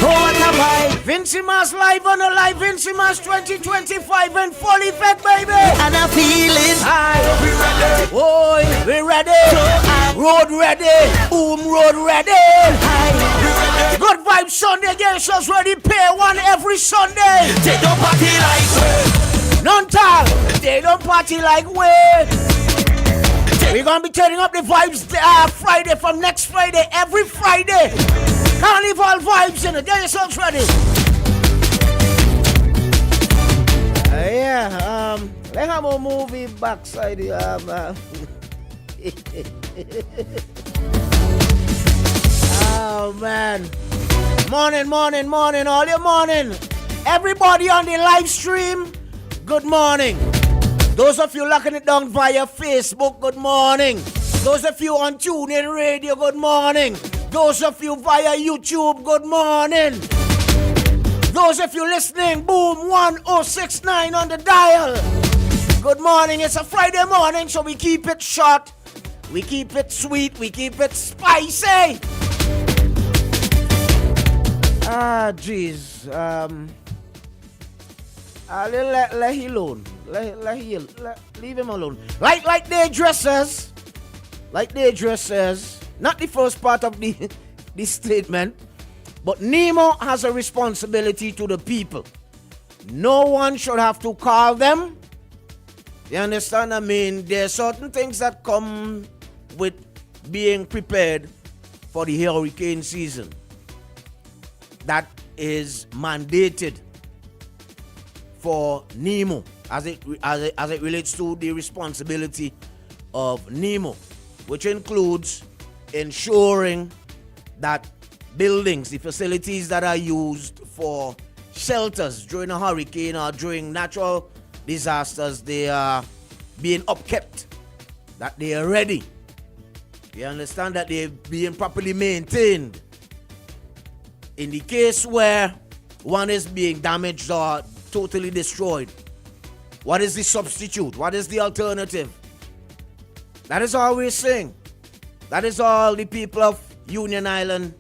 Oh, what a vibe. Vinci Mas live on the live Vinci Mas 2025 in full effect, baby. And I feel it. Aye, we ready. Boy, we ready. Road ready. Road ready. Good Vibe Sunday, yes, us ready. Pay one every Sunday. They don't party like we. None tall. They don't party like we. We're gonna be turning up the vibes Friday from next Friday, every Friday. Carnival vibes in it. Get yourselves ready. Let's have a movie backside. Oh man. Morning, all your morning. Everybody on the live stream, good morning. Those of you locking it down via Facebook, good morning. Those of you on TuneIn Radio, good morning. Those of you via YouTube, good morning. Those of you listening, boom, 1069 on the dial. Good morning. It's a Friday morning, so we keep it short. We keep it sweet. We keep it spicy. Jeez. Let him alone. Leave him alone. Like the dressers. Not the first part of the statement, but Nemo has a responsibility to the people. No one should have to call them. You understand? I mean, there are certain things that come with being prepared for the hurricane season. That is mandated for Nemo as it relates to the responsibility of Nemo, which includes ensuring that buildings, the facilities that are used for shelters during a hurricane or during natural disasters, they are being upkept, that they are ready. You understand that they're being properly maintained. In the case where one is being damaged or totally destroyed, what is the substitute? What is the alternative? That is all we're saying. That is all the people of Union Island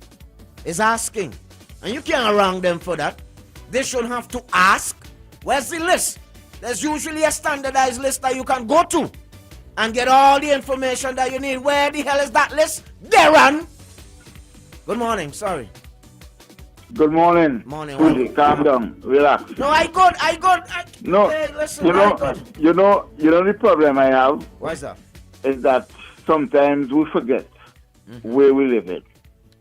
is asking. And you can't wrong them for that. They shouldn't have to ask. Where's the list? There's usually a standardized list that you can go to and get all the information that you need. Where the hell is that list? Darren! Good morning, sorry. Good morning. Morning. Fuji, calm down, relax. No, I good. No, hey, listen, you know the problem I have. What's that? Is that sometimes we forget where we live in.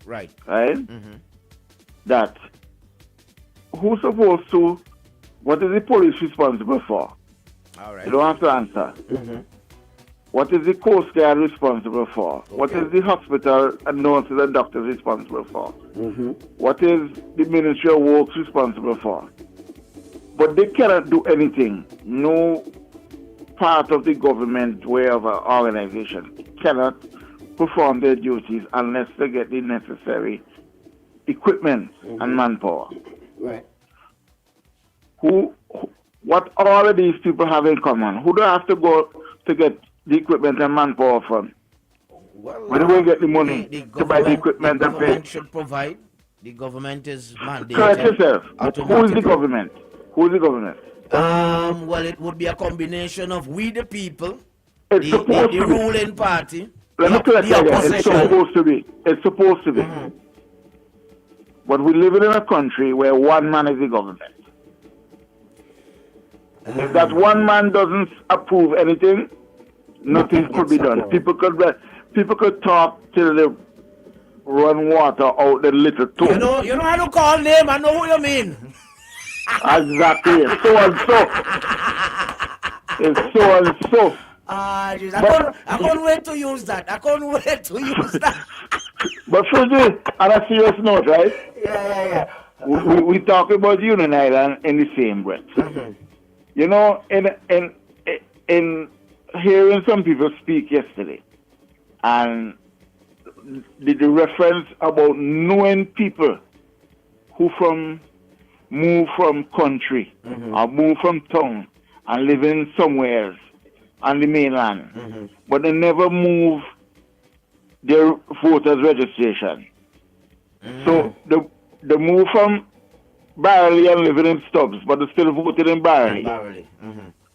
Right. Right? That who's supposed to, what is the police responsible for? All right. You don't have to answer. What is the Coast Guard responsible for? What is the hospital and nurses and doctors responsible for? What is the Ministry of Works responsible for? But they cannot do anything. No part of the government, wherever organization, cannot perform their duties unless they get the necessary equipment and manpower. Right. What all of these people have in common? Who do I have to go to get the equipment and manpower from? Where do we get the money to buy the equipment and pay? The government should provide. The government is mandated. Correct yourself. Who is the government? Who is the government? Well, it would be a combination of we the people, It's supposed the to be. ruling party, Let me tell you again. It's opposition. supposed to be. It's supposed to be. But we live in a country where one man is the government. If that one man doesn't approve anything, nothing could be done. People could talk till they run water out the little tube. You know how to call name. I know who you mean. Exactly. So and so. It's so and so. Jeez, I couldn't wait to use that. But Fuji, on a serious note, right? Yeah. We talk about Union Island in the same breath. You know, in hearing some people speak yesterday, and the reference about knowing people who move from country or move from town and living somewhere else on the mainland, but they never move their voters registration. So they move from Barley and living in Stubbs, but they still voted in Barley.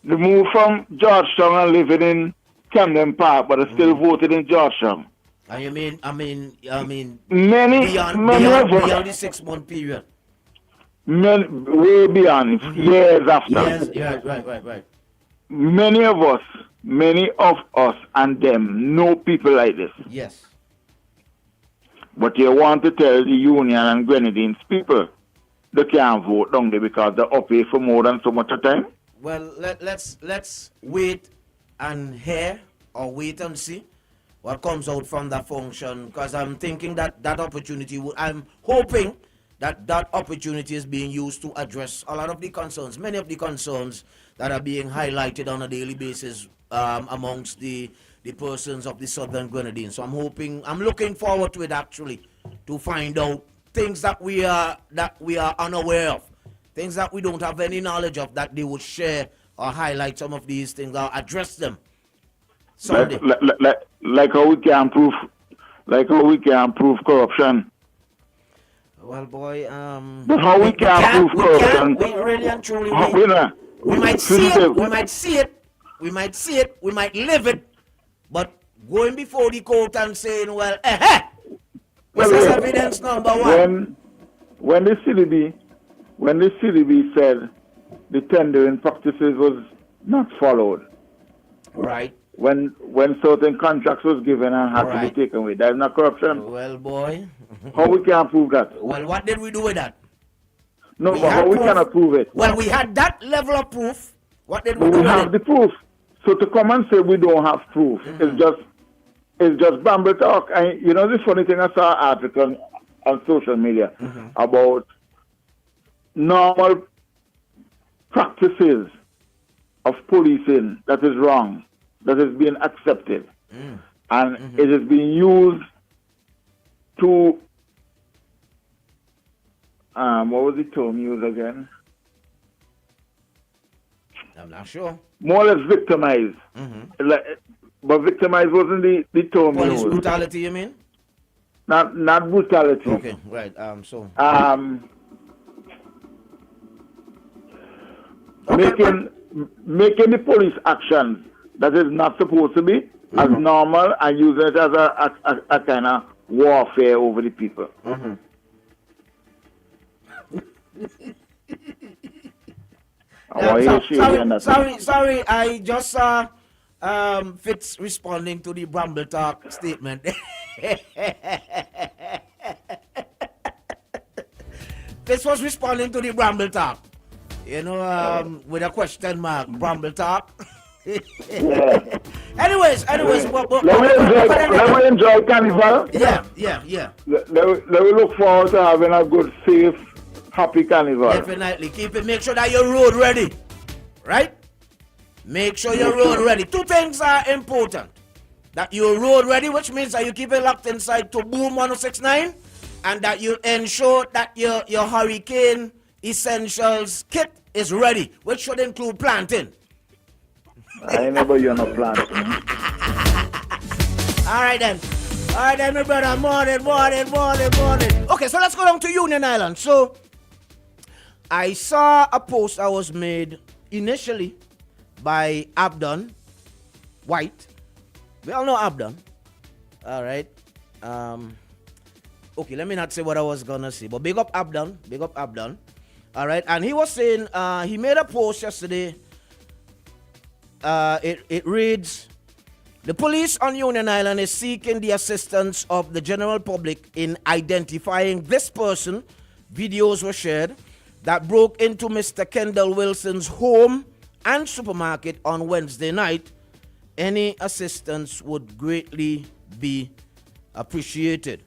They move from Georgetown and living in Camden Park, but they still voted in Georgetown. And you mean, Many beyond of us, the 6-month period. way beyond, years after. Yes, right. Many of us and them know people like this. Yes. But you want to tell the Union and Grenadines people they can't vote down there because they're up here for more than so much time? Well, let's wait and hear or wait and see what comes out from that function, because I'm thinking that opportunity, I'm hoping that opportunity is being used to address a lot of the concerns, many of the concerns that are being highlighted on a daily basis amongst the persons of the Southern Grenadines. So I'm looking forward to it actually, to find out things that we are unaware of, things that we don't have any knowledge of, that they would share or highlight some of these things or address them. Like how we can prove corruption. Well, boy, but how we can prove corruption? We really and truly, we might see it, we might live it, but going before the court and saying, well, this is evidence number one. When the CDB said the tendering practices was not followed, right? When certain contracts was given and had to be taken away, that's not corruption. Well, boy, how we can prove that? Well, what did we do with that? No, but how we cannot prove it? Well, we had that level of proof. What did we do? We have the proof. So to come and say we don't have proof, it's just bamble talk. And you know the funny thing, I saw an article on social media about normal practices of policing that is wrong, that is being accepted, and it is being used to what was the term used again? I'm not sure. More or less victimize. But victimize wasn't the term Police used. brutality, you mean? Not brutality. Okay, right. Making the police actions that is not supposed to be as normal and using it as a kind of warfare over the people. Sorry, I just saw Fitz responding to the Bramble Talk statement. This was responding to the Bramble Talk. You know, with a question mark, Bramble Talk. Anyways, let me enjoy Carnival. Yeah. Let me look forward to having a good, safe, happy Carnival. Definitely. Make sure that you're road ready. Right? Make sure you're road ready. Two things are important. That you're road ready, which means that you keep it locked inside to Boom 1069, and that you ensure that your hurricane essentials kit is ready, which should include planting. I never you're not planting. All right then, my brother. Morning. Okay, so let's go down to Union Island. So I saw a post that was made initially by Abdon White. We all know Abdon. All right. Okay, let me not say what I was gonna say, but big up Abdon. All right, and he was saying he made a post yesterday. It reads, the police on Union Island is seeking the assistance of the general public in identifying this person. Videos were shared that broke into Mr. Kendall Wilson's home and supermarket on Wednesday night. Any assistance would greatly be appreciated.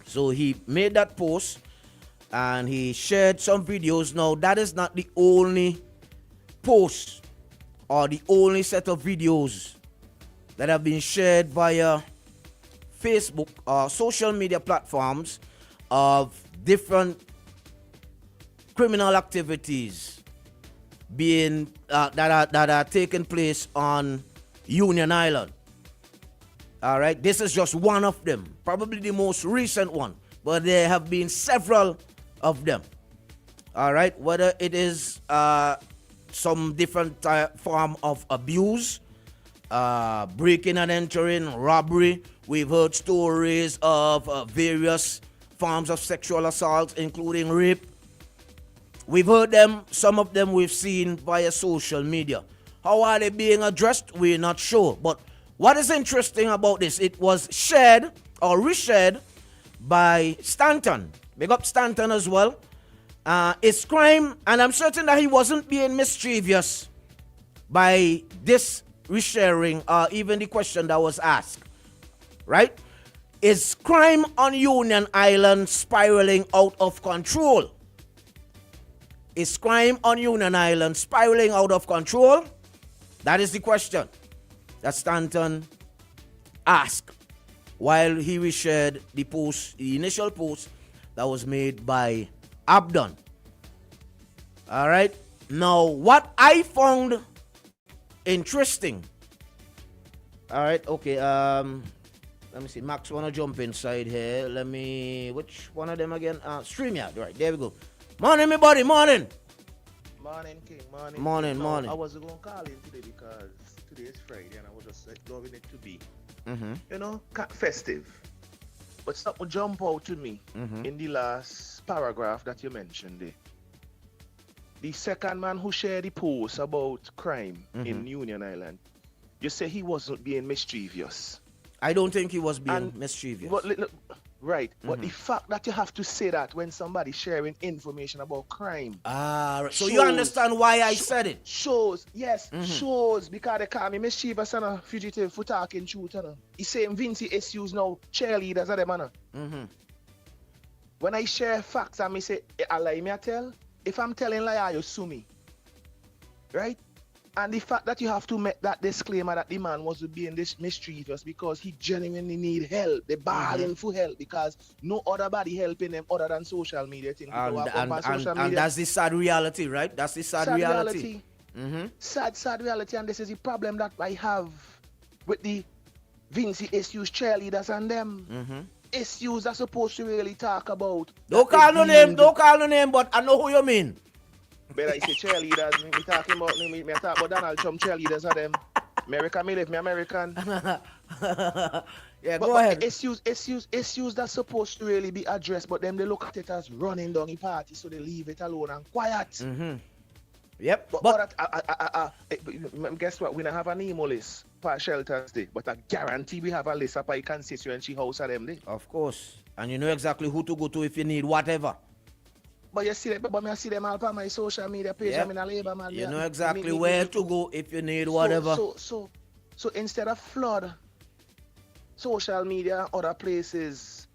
So he made that post and he shared some videos. Now, that is not the only post or the only set of videos that have been shared via Facebook or social media platforms of different criminal activities being that are taking place on Union Island. All right, this is just one of them, probably the most recent one, but there have been several of them. All right, whether it is some different form of abuse, breaking and entering, robbery. We've heard stories of various forms of sexual assault, including rape. We've heard them, some of them we've seen via social media. How are they being addressed? We're not sure. But what is interesting about this, it was shared or reshared by Stanton. Big up Stanton as well. It's crime, and I'm certain that he wasn't being mischievous by this resharing or even the question that was asked. Right? Is crime on Union Island spiraling out of control? Is crime on Union Island spiraling out of control? That is the question that Stanton asked while he reshared the post, the initial post that was made by Abdon. All right. Now, what I found interesting. All right. Okay. Let me see. Max wanna jump inside here. Which one of them again? StreamYard. Right. There we go. Morning, my buddy. Morning. Morning, King. Morning. I was going to call in today because today is Friday and I was just loving it to be, you know, festive. But something jump out to me in the last paragraph that you mentioned there. The second man who shared the post about crime in Union Island, you say he wasn't being mischievous. I don't think he was being mischievous. But, right. But the fact that you have to say that when somebody's sharing information about crime. Right. So you understand why I said it? Shows, yes, shows, because they call me mischievous and a fugitive for talking truth. He's saying Vinci SUs now cheerleaders are them. When I share facts and me say, I lie me I tell. If I'm telling lie, you sue me. Right? And the fact that you have to make that disclaimer that the man was being this mischievous because he genuinely need help. They're balling for help because no other body helping them other than social media. And that's the sad reality, right? That's the sad reality. Sad reality. And this is the problem that I have with the Vinci SU's cheerleaders and them. SUs are supposed to really talk about. Don't call no name, but I know who you mean. But I say cheerleaders, me talking about me talk about Donald Trump cheerleaders are them. American, me live me American. Go ahead. SUs that's supposed to really be addressed, but them they look at it as running down the party, so they leave it alone and quiet. Yep. But guess what? We don't have an emo list. for shelters there, but I guarantee we have a list of my constituency house of them there. Of course. And you know exactly who to go to if you need whatever. But you see them, but I see them all on my social media page. Yep. I'm in a labor, man. You know exactly where to go if you need whatever. So instead of flood social media and other places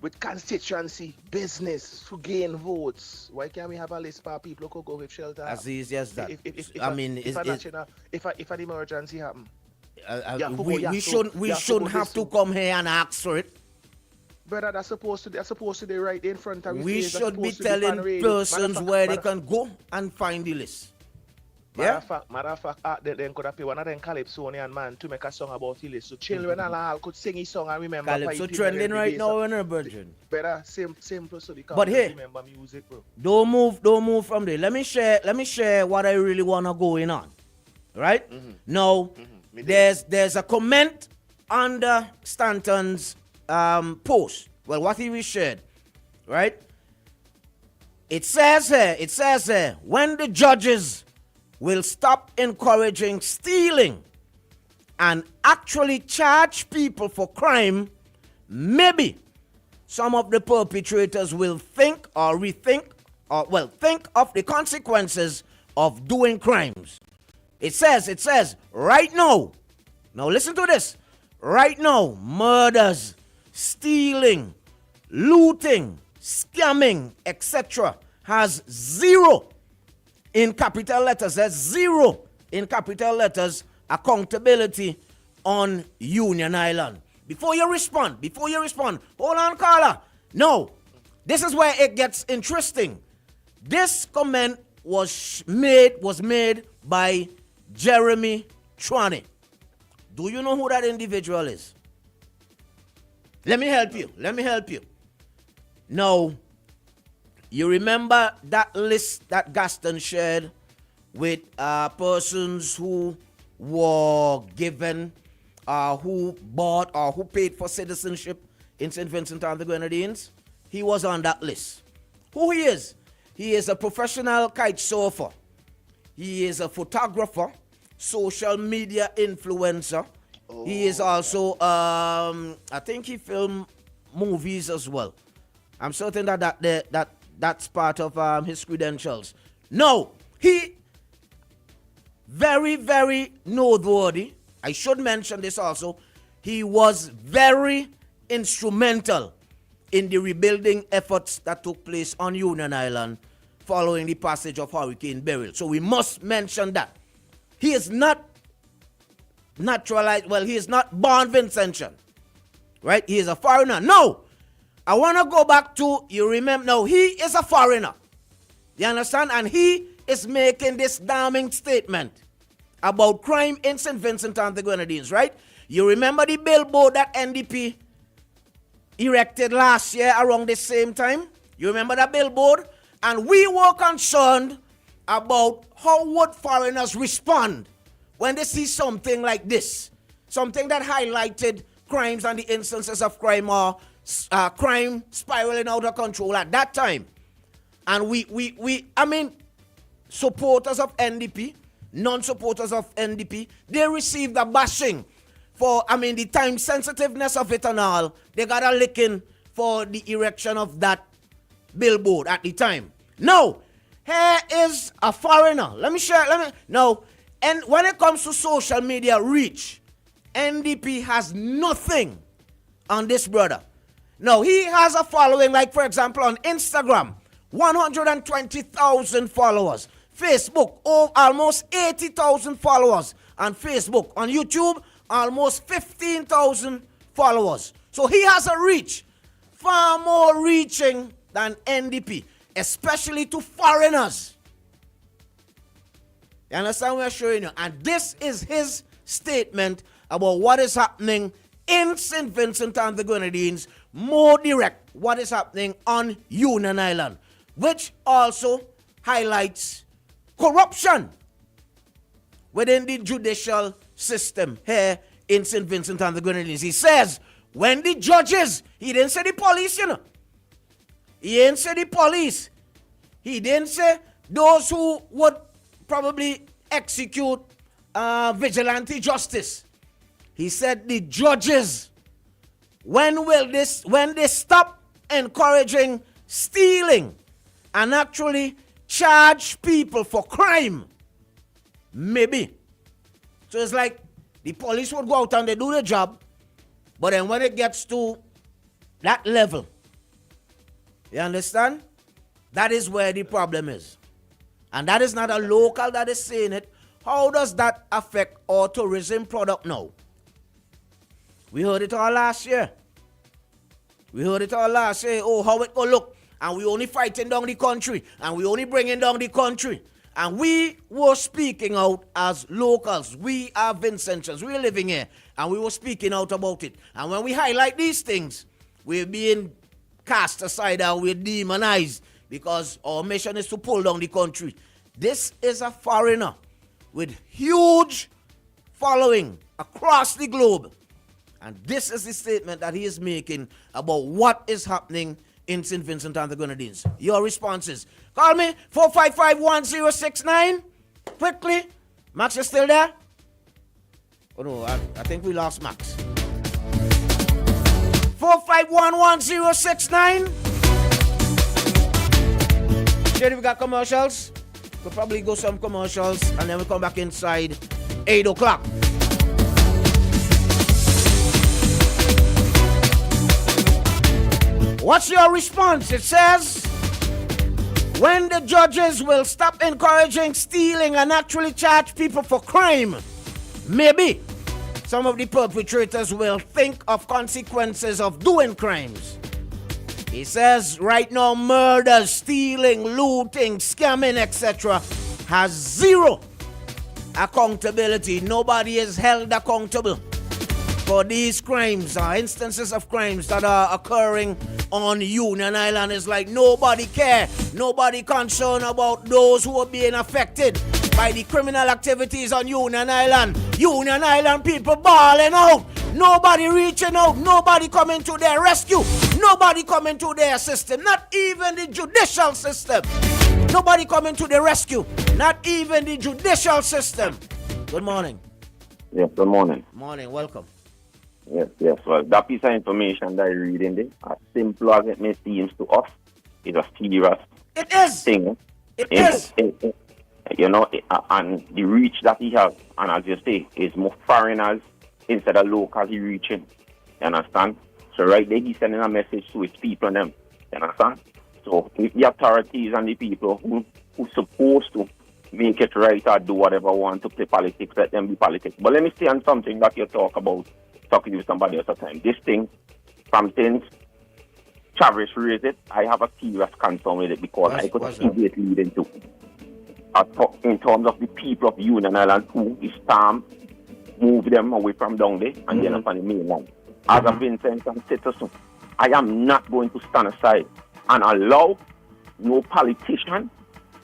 with constituency business to gain votes, why can't we have a list for people who could go with shelter? As easy as that. If an emergency happen, we shouldn't have to come here and ask for it. Brother, that's supposed to be right in front of we should be telling persons where they can go and find the list. Matter of fact, they could have paid one of them Calypsonian man to make a song about the list. So children and all could sing his song and remember. Calypso trending right now, in virgin. Better simple so they can't remember music, bro. Don't move from there. Let me share what I really wanna go in on. Right? Now, there's a comment under Stanton's post. Well, what he shared, right? It says here, when the judges will stop encouraging stealing and actually charge people for crime, maybe some of the perpetrators will think or rethink think of the consequences of doing crimes. It says, right now listen to this, right now, murders, stealing, looting, scamming, etc. has zero in capital letters. There's zero in capital letters accountability on Union Island. Before you respond, hold on, caller. No, this is where it gets interesting. This comment was made by Jeremy Trani. Do you know who that individual is? Let me help you. Now, you remember that list that Gaston shared with persons who were given, who bought or who paid for citizenship in St. Vincent and the Grenadines? He was on that list. Who he is? He is a professional kite surfer. He is a photographer, social media influencer. He is also, I think he filmed movies as well. I'm certain that's part of his credentials. No, he very, very noteworthy. I should mention this also. He was very instrumental in the rebuilding efforts that took place on Union Island following the passage of Hurricane Beryl. So we must mention that. He is not naturalized, he is not born Vincentian, right? He is a foreigner. No, I want to go back to, you remember, no, he is a foreigner. You understand? And he is making this damning statement about crime in St. Vincent and the Grenadines, right? You remember the billboard that NDP erected last year around the same time? You remember that billboard? And we were concerned about how would foreigners respond when they see something like this, something that highlighted crimes and the instances of crime or crime spiraling out of control at that time. And we supporters of NDP, non-supporters of NDP, they received a bashing for, the time sensitiveness of it and all. They got a licking for the erection of that billboard at the time. Now, here is a foreigner. And when it comes to social media reach, NDP has nothing on this brother. Now, he has a following, like, for example, on Instagram, 120,000 followers. Facebook, almost 80,000 followers on Facebook. On YouTube, almost 15,000 followers. So he has a reach, far more reaching than NDP, especially to foreigners. You understand what I'm showing you? And this is his statement about what is happening in St. Vincent and the Grenadines, more direct, what is happening on Union Island, which also highlights corruption within the judicial system here in St. Vincent and the Grenadines. He says, when the judges, he didn't say the police, you know. He didn't say the police. He didn't say those who would probably execute vigilante justice. He said the judges, when they stop encouraging stealing and actually charge people for crime? Maybe. So it's like the police would go out and they do the job, but then when it gets to that level, you understand? That is where the problem is. And that is not a local that is saying it. How does that affect our tourism product now? We heard it all last year. Oh, how it go look. And we only fighting down the country. And we only bringing down the country. And we were speaking out as locals. We are Vincentians. We're living here. And we were speaking out about it. And when we highlight these things, we're being cast aside and we're demonized because our mission is to pull down the country. This is a foreigner with huge following across the globe. And this is the statement that he is making about what is happening in St. Vincent and the Grenadines. Your responses. Call me, 455-1069. Quickly. Max is still there? Oh no, I think we lost Max. 451-1069. Shady, we got commercials. We'll probably go some commercials and then we'll come back inside 8 o'clock. What's your response? It says, when the judges will stop encouraging stealing and actually charge people for crime, maybe some of the perpetrators will think of consequences of doing crimes. He says right now murders, stealing, looting, scamming, etc. has zero accountability. Nobody is held accountable for these crimes or instances of crimes that are occurring on Union Island. It's like nobody care, nobody concerned about those who are being affected by the criminal activities on Union Island. Union Island people balling out. Nobody reaching out. Nobody coming to their rescue. Nobody coming to their system. Not even the judicial system. Nobody coming to the rescue. Not even the judicial system. Good morning. Yes, good morning. Morning, welcome. Yes. Well, that piece of information that you're reading there, as simple as it may seem to us, is a serious thing. It is. And the reach that he has, and as you say, is more foreigners instead of locals he reaching. You understand? So right there, he's sending a message to his people and them. You understand? So if the authorities and the people who supposed to make it right or do whatever want to play politics, let them be politics. But let me say on something that you talk about, talking to somebody else at the time. This thing, from since Travis raised it, I have a serious concern with it because I could see it leading to, in terms of the people of Union Island who is storm, move them away from down there and then up on the mainland. As a Vincent and citizen, I am not going to stand aside and allow no politician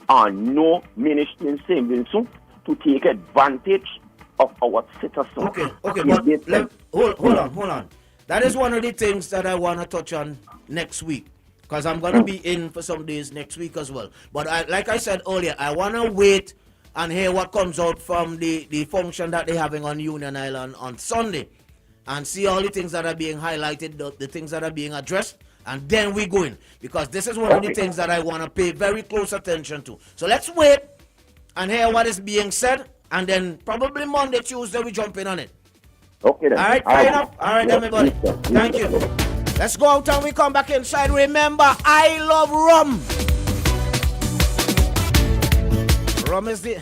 or no ministry in St. Vincent to take advantage of our citizens. Okay, but hold on. That is one of the things that I want to touch on next week, because I'm going to be in for some days next week as well. But like I said earlier, I want to wait and hear what comes out from the function that they're having on Union Island on Sunday and see all the things that are being highlighted, the things that are being addressed, and then we go in, because this is one of the things that I want to pay very close attention to. So let's wait and hear what is being said, and then probably Monday, Tuesday, we jump in on it. Okay then. All right, fair enough. All right, everybody. Thank you. Let's go out and we come back inside. Remember, I love rum. Rum is the...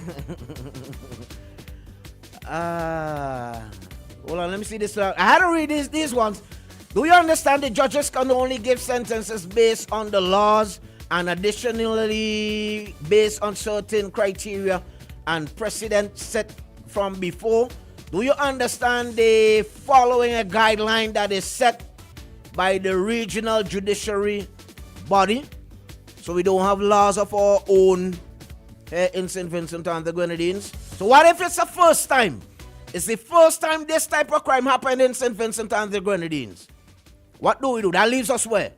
hold on, let me see this. I had to read these ones. Do you understand the judges can only give sentences based on the laws and additionally based on certain criteria and precedent set from before? Do you understand they following a guideline that is set by the regional judiciary body? So we don't have laws of our own here in St. Vincent and the Grenadines. So what if it's the first time? It's the first time this type of crime happened in St. Vincent and the Grenadines. What do we do? That leaves us where?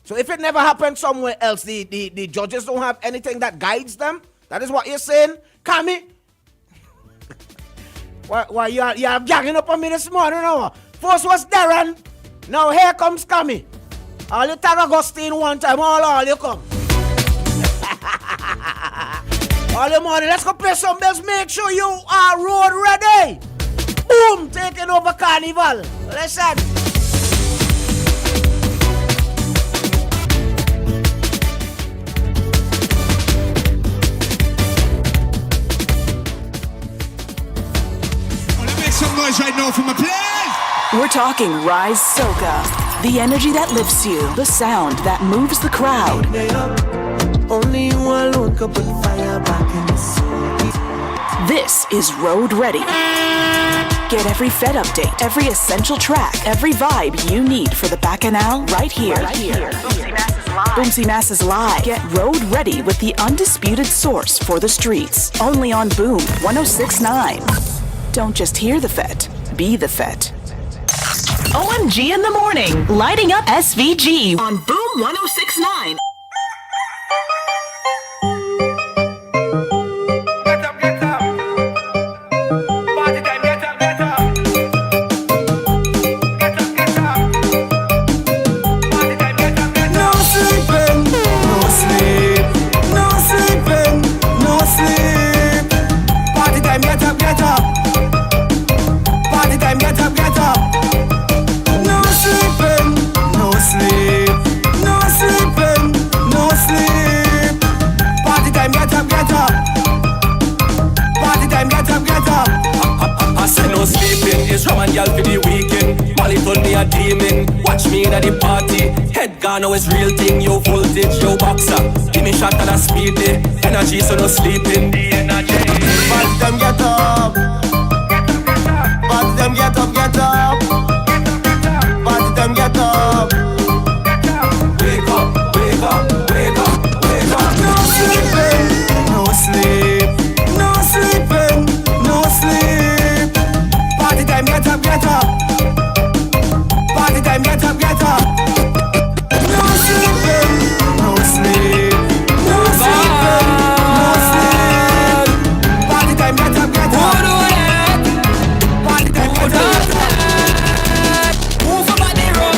So if it never happened somewhere else, the judges don't have anything that guides them? That is what you're saying? Kami? Why you are gagging up on me this morning now? First was Darren. Now here comes Cammy. All you tag Augustine one time, all you come. All your morning, let's go play some bells. Make sure you are road ready. Boom, taking over Carnival. Listen. Some noise right now for my players. We're talking Rise Soca, the energy that lifts you, the sound that moves the crowd. Only you alone can put fire back in the city. This is Road Ready. Get every Fed update, every essential track, every vibe you need for the Bacchanal right here. Boomsy Masses Live. Get Road Ready with the undisputed source for the streets. Only on Boom 106.9. Don't just hear the Fet, be the Fet. OMG in the morning, lighting up SVG on Boom 106.9. No sleeping, it's rum and y'all for the weekend. Molly told me a demon, watch me in at the party. Head gone, now it's real thing, yo voltage, yo boxer. Give me shot at a speed day, energy so no sleeping. The energy. But them get up, but them get up, get up. But them get up. Wake up, wake up, wake up, wake up. No sleeping, no sleep, no sleeping, no sleep. Party time, get up, get up. Party time, get up, get up. No sleeping, no sleep, no sleeping, no sleep. Party time, get up, get up. Party time, get up. Who forgot the rum?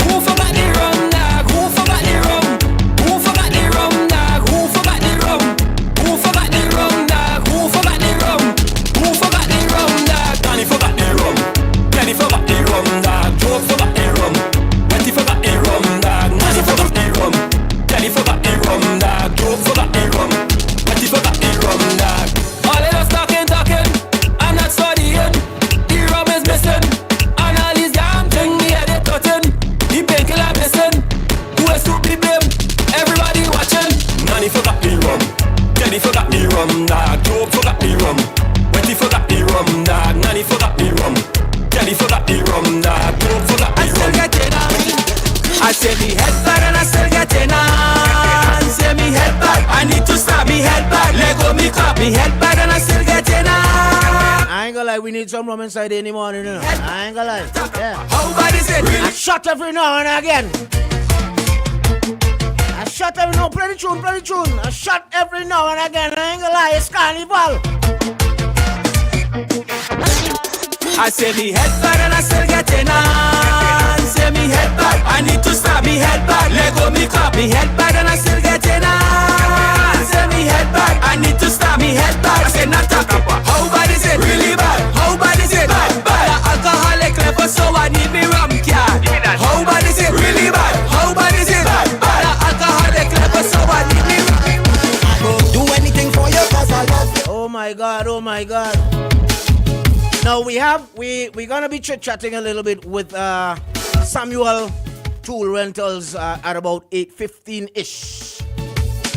Who forgot the rum, dog? Who forgot the rum? Who forgot the rum, dog? Who forgot the rum? Who forgot the rum, dog? Who forgot the rum? Who forgot the rum, dog? Danny forgot the rum. Danny forgot the rum, dog. Joe forgot the rum. Betty forgot the rum, dog. Nanny forgot the rum. Danny forgot the rum, dog. Joe forgot the rum. Betty forgot the rum, dog. All of us talking, I'm not studying. The rum is missing. And all these damn things, me head it cutting. The painkiller missing. Who is to be blamed? Everybody watching. Nanny forgot the rum. Danny forgot the rum, dog. Joe forgot the rum. Betty forgot the rum, dog. Nanny forgot the rum. Danny forgot the rum, dog. Joe forgot the rum. I still get it on. I say me head back and I still get it on. Say me head back. I need to stop me head back. Let go me clap me head back and I still get it on. I ain't gonna lie, we need some rum inside any morning, you know. I ain't gonna lie. Yeah. How bad is it? I shut every now and again. I shut every now, play the tune. I shut every now and again. I ain't gonna lie, it's Carnival. I say me head back and I still get it on. Say me head back. I need to stop me head back. Let go me clap me head back and I still get it on. Say me head back. I need to stop me head back. I say not talk about. How bad is it? Really bad. How bad is it? Bad. Alcoholic level, so I need me rum card. How bad is it? Really bad. How bad is it? Bad. Alcoholic level, so I need me rum. I go do anything for you 'cause I love you. Oh my God. Now we're gonna be chit-chatting a little bit with Samuel Tool Rentals at about 8:15-ish.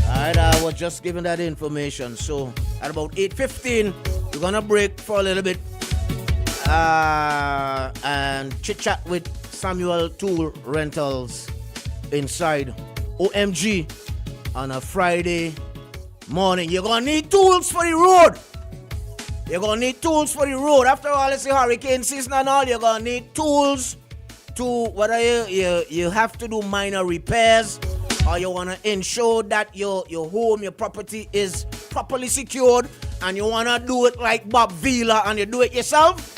Alright, I was just giving that information. So at about 8:15, we're gonna break for a little bit and chit-chat with Samuel Tool Rentals inside OMG on a Friday morning. You're gonna need tools for the road. After all, it's the hurricane season and all. You're gonna need tools to whether you have to do minor repairs or you wanna ensure that your home, your property is properly secured and you want to do it like Bob Vila and you do it yourself,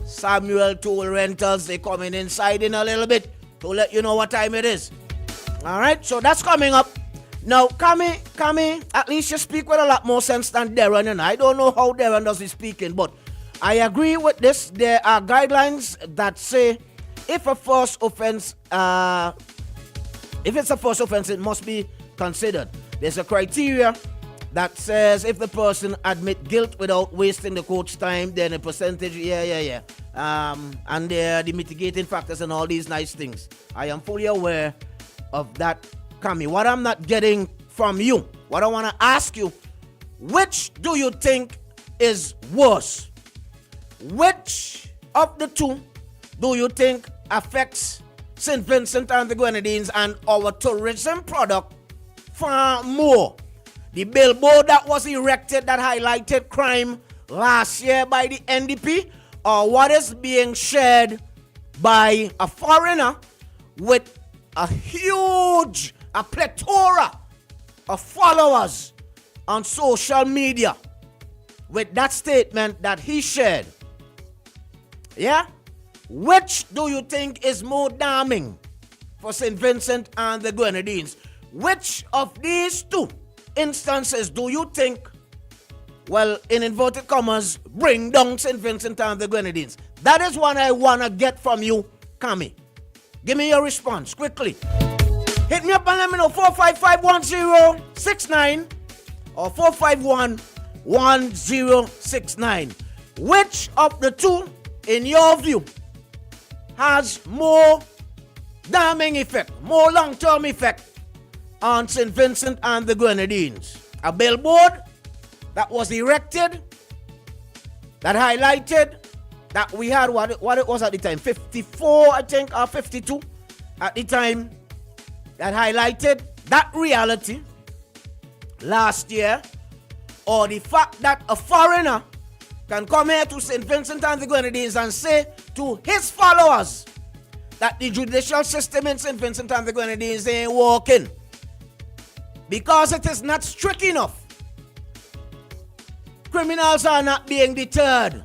Samuel Tool Rentals, they coming inside in a little bit to let you know what time it is. All right, so that's coming up. Now, Kami, at least you speak with a lot more sense than Darren, and I don't know how Darren does his speaking, but I agree with this. There are guidelines that say if a first offense, if it's a first offense, it must be considered. There's a criteria that says if the person admit guilt without wasting the court's time, then a percentage, and the mitigating factors and all these nice things. I am fully aware of that, Kami. What I'm not getting from you, what I want to ask you, which do you think is worse? Which of the two do you think affects St. Vincent and the Grenadines and our tourism product far more? The billboard that was erected that highlighted crime last year by the NDP, or what is being shared by a foreigner with a plethora of followers on social media with that statement that he shared? Yeah? Which do you think is more damning for St. Vincent and the Grenadines? Which of these two instances do you think, well, in inverted commas, bring down St. Vincent and the Grenadines? That is what I want to get from you, Kami. Give me your response quickly. Hit me up and let me know. 455-1069 or 451-1069. Which of the two, in your view, has more damning effect, more long-term effect on St. Vincent and the Grenadines? A billboard that was erected that highlighted that we had what it was at the time, 54, I think, or 52 at the time, that highlighted that reality last year, or the fact that a foreigner can come here to St. Vincent and the Grenadines and say to his followers that the judicial system in St. Vincent and the Grenadines ain't working because it is not strict enough. Criminals are not being deterred.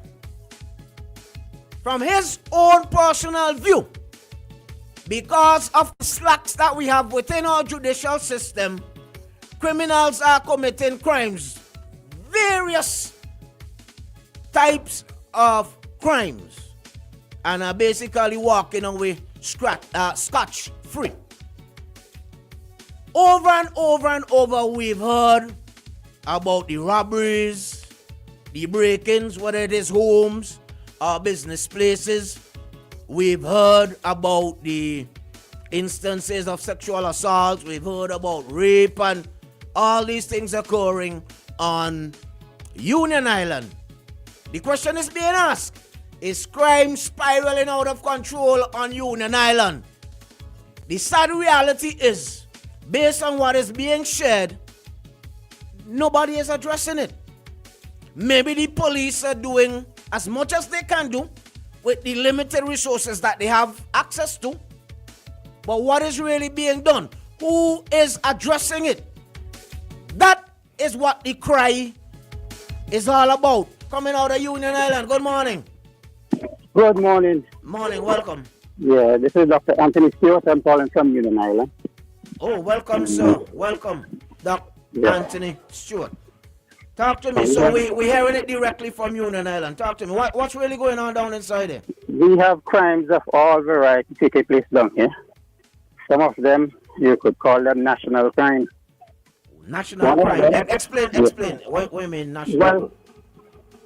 From his own personal view, because of the slacks that we have within our judicial system, criminals are committing crimes, various types of crimes, and are basically walking away scotch-free. Over and over and over, we've heard about the robberies, the break-ins, whether it is homes or business places. We've heard about the instances of sexual assault. We've heard about rape and all these things occurring on Union Island. The question is being asked, is crime spiraling out of control on Union Island? The sad reality is, based on what is being shared, nobody is addressing it. Maybe the police are doing as much as they can do with the limited resources that they have access to. But what is really being done? Who is addressing it? That is what the cry is all about. Coming out of Union Island. Good morning. Good morning. Morning, welcome. Yeah, this is Dr. Anthony Stewart. I'm calling from Union Island. Oh, welcome, sir. Welcome, Dr. Anthony Stewart. Talk to me. So we're hearing it directly from Union Island. Talk to me. What's really going on down inside there? We have crimes of all variety taking place down here. Some of them, you could call them national crime. National crime? Explain. What do you mean national? Well,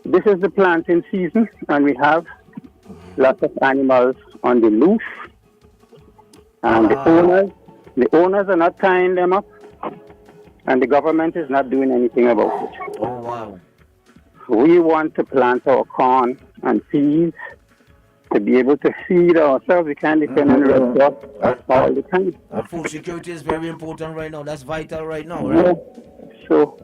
this is the planting season, and we have lots of animals on the loose. And the owners are not tying them up. And the government is not doing anything about it. Oh, wow. We want to plant our corn and peas to be able to feed ourselves. We can't depend on restaurants all the time. Food security is very important right now. That's vital right now, right? So,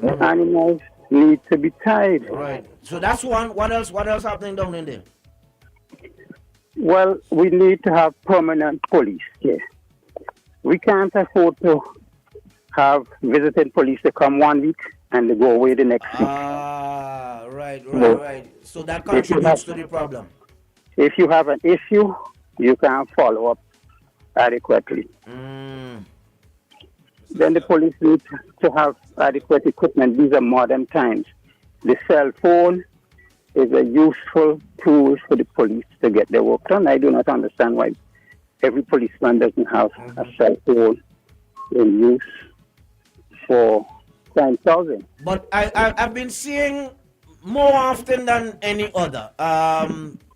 the animals need to be tied. Right. So that's one. What else happening down in there? Well, we need to have permanent police here. We can't afford to have visiting police to come 1 week and they go away the next week. Right. So that contributes to the problem. If you have an issue, you can't follow up adequately. Then the police need to have adequate equipment. These are modern times. The cell phone is a useful tool for the police to get their work done. I do not understand why every policeman doesn't have a cell phone in use for crime solving. But I've been seeing more often than any other,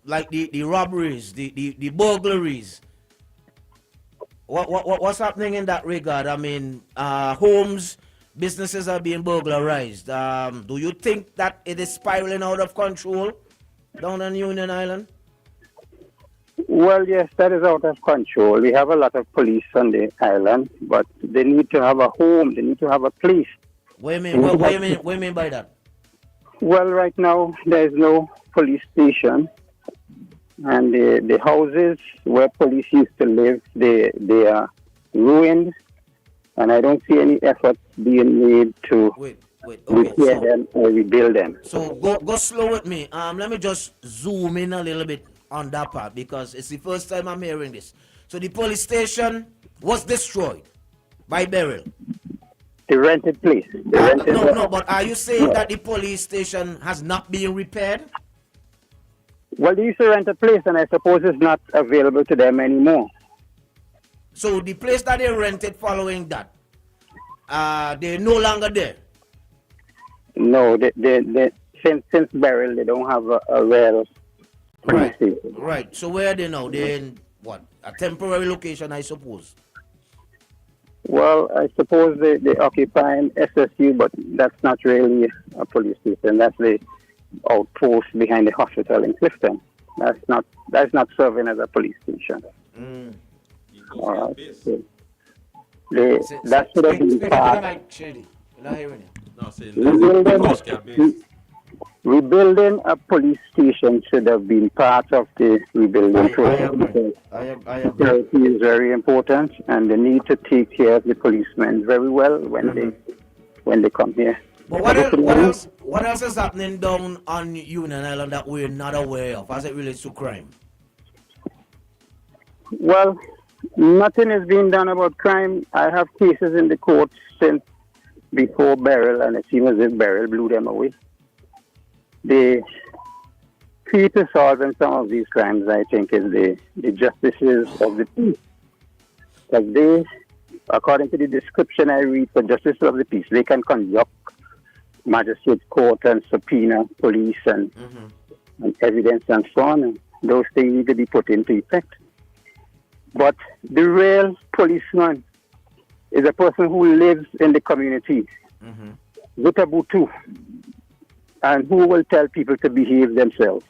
like the robberies, the burglaries. What's happening in that regard? I mean, homes, businesses are being burglarized. Do you think that it is spiraling out of control down on Union Island? Well, yes, that is out of control. We have a lot of police on the island, but they need to have a home. They need to have a place. What do you mean by that? Well, right now, there is no police station. And the houses where police used to live, they are ruined. And I don't see any effort being made to repair them or rebuild them. So go slow with me. Let me just zoom in a little bit on that part because it's the first time I'm hearing this. So the police station was destroyed by Beryl. The rented place. No, but are you saying that the police station has not been repaired? Well, they used to rent a place, and I suppose it's not available to them anymore. So the place that they rented following that, they're no longer there? No, since Beryl, they don't have a real police station. Right. So where are they now? They're in, what, a temporary location, I suppose? Well, I suppose they occupy an SSU, but that's not really a police station. That's the outpost behind the hospital in Clifton. That's not serving as a police station. All right. So that should have been part. Rebuilding a police station should have been part of the rebuilding process. Security is very important, and they need to take care of the policemen very well when they come here. But what else is happening down on Union Island that we're not aware of as it relates to crime? Well, nothing is being done about crime. I have cases in the court since before Beryl, and it seems as if Beryl blew them away. The key to solving some of these crimes, I think, is the justices of the peace. Because they, according to the description I read for justices of the peace, they can conduct magistrate court and subpoena police and evidence and so on. And those things need to be put into effect. But the real policeman is a person who lives in the community with a butu and who will tell people to behave themselves.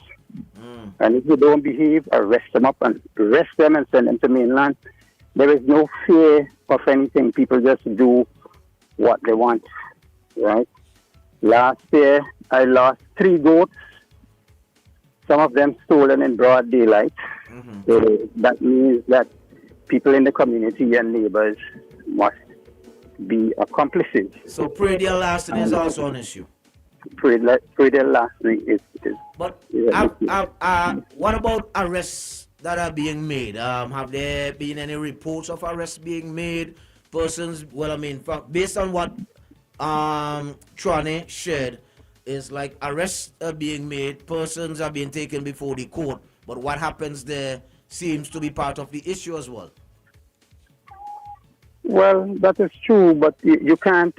And if they don't behave, arrest them up and arrest them and send them to mainland. There is no fear of anything. People just do what they want, right? Last year, I lost 3 goats, some of them stolen in broad daylight. So that means that people in the community and neighbors must be accomplices. So predial larceny is also an issue? Predial larceny is But what about arrests that are being made? Have there been any reports of arrests being made? Persons, well, I mean, based on what Trane shared, is like arrests are being made, persons are being taken before the court, but what happens there seems to be part of the issue as well. Well, that is true, but you can't.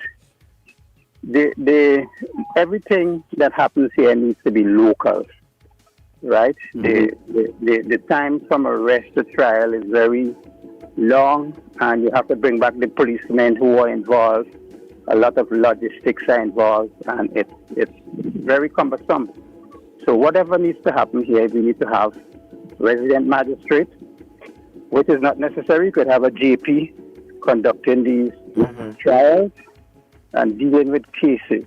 Everything that happens here needs to be local, right? The time from arrest to trial is very long, and you have to bring back the policemen who are involved. A lot of logistics are involved, and it's very cumbersome. So whatever needs to happen here, we need to have resident magistrate, which is not necessary. You could have a JP conducting these trials and dealing with cases.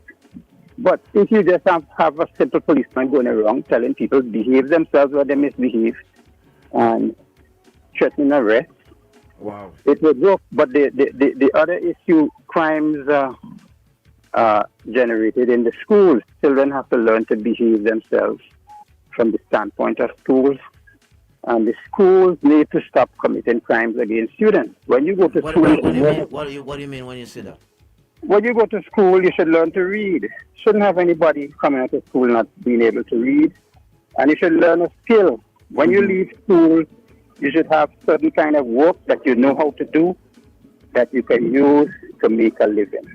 But if you just have a simple policeman going around telling people behave themselves where they misbehave and threatening arrest, wow, it would work. But the other issue, crimes generated in the schools. Children have to learn to behave themselves from the standpoint of schools. And the schools need to stop committing crimes against students. When you go to school... What do you mean when you say that? When you go to school, you should learn to read. Shouldn't have anybody coming out of school not being able to read. And you should learn a skill. When you leave school, you should have certain kind of work that you know how to do that you can use to make a living.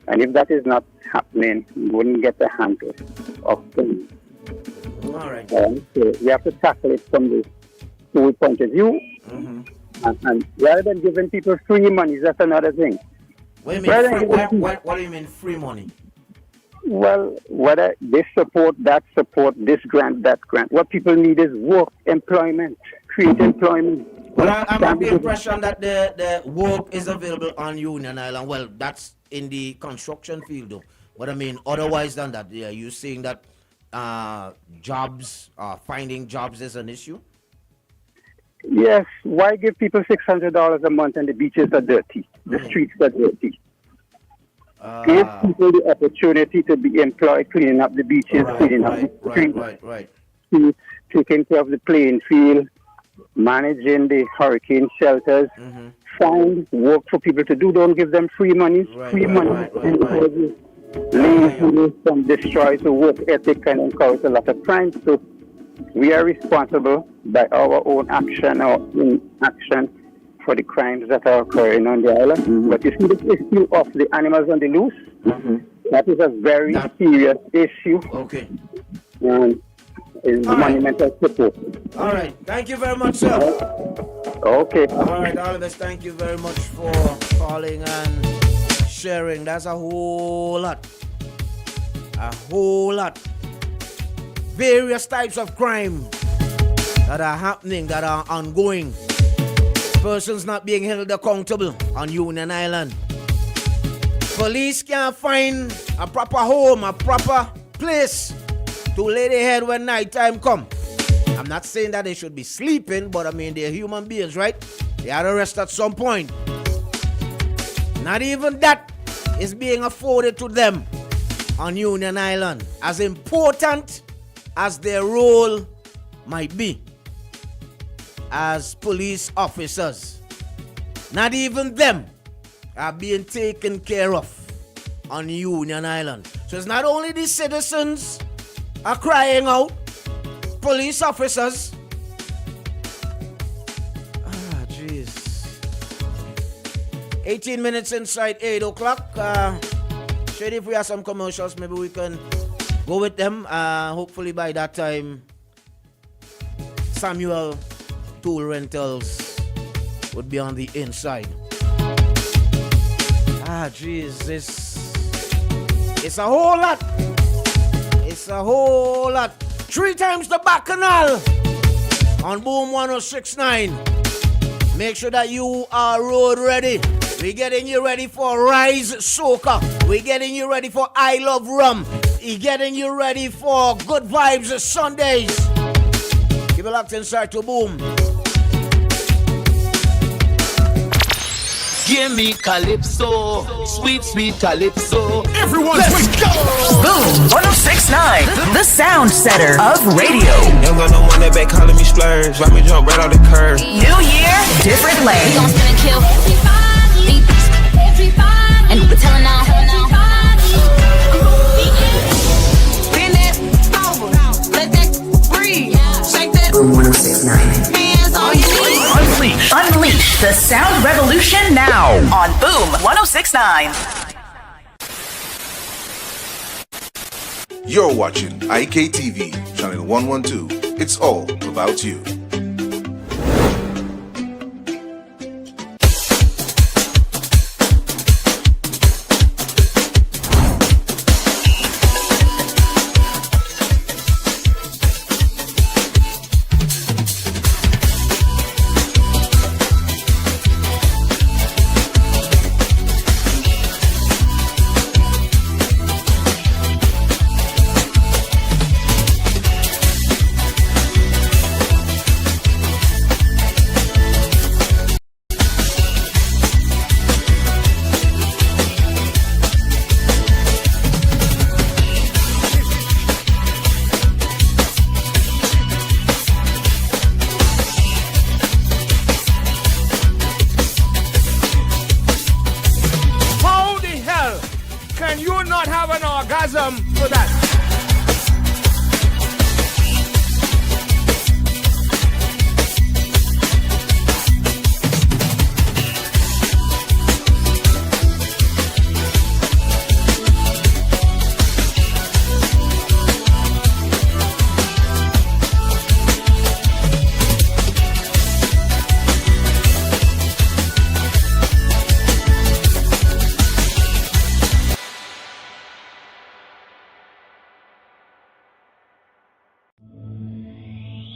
And if that is not happening, you wouldn't get the handle of things. All right. So you have to tackle it from the school point of view. And rather than giving people free money, that's another thing. What do you mean free money? Well, whether this support, this grant, that grant. What people need is work, employment, create employment. Well, I'm of the impression that the work is available on Union Island. Well, that's in the construction field, though. But I mean, otherwise than that, yeah, you're saying that finding jobs is an issue? Yes. Why give people $600 a month and the beaches are dirty? The streets are dirty. Give people the opportunity to be employed cleaning up the beaches, cleaning up the streets, taking care of the playing field, managing the hurricane shelters. Find work for people to do. Don't give them free money. Free money leaves some destroys the work ethic and encourage a lot of crime. So we are responsible by our own action or inaction for the crimes that are occurring on the island. But you see the issue of the animals on the loose, that is a very serious issue. Okay. And is monumental support. All right. Thank you very much, sir. Okay. All right, all of us, thank you very much for calling and sharing. That's a whole lot. A whole lot. Various types of crime that are happening, that are ongoing. Persons not being held accountable on Union Island. Police can't find a proper home, a proper place to lay their head when night time come. I'm not saying that they should be sleeping, but I mean, they're human beings, right? They are to rest at some point. Not even that is being afforded to them on Union Island, as important as their role might be as police officers. Not even them are being taken care of on Union Island. So it's not only the citizens are crying out, police officers. Jeez. 18 minutes inside 8 o'clock. Shady, if we have some commercials, maybe we can go with them. Hopefully by that time, Samuel Tool Rentals would be on the inside. Jeez, it's a whole lot. It's a whole lot. 3 times the Bacchanal on Boom 106.9. Make sure that you are road ready. We're getting you ready for Rise Soca. We're getting you ready for I Love Rum. We're getting you ready for Good Vibes Sundays. Keep it locked inside to Boom. Give me calypso, sweet, sweet calypso. Everyone, let's go! Boom 106.9, the sound setter of radio. Young got no money back calling me splurge. Why me jump right out the curve? New year, different lane. We gon' spin and kill everybody. And we telling all. Bend that over, let that breathe. Shake that. Boom 106.9. Hands on your knees. Unleash the sound revolution now on Boom 106.9. You're watching IKTV, channel 112. It's all about you.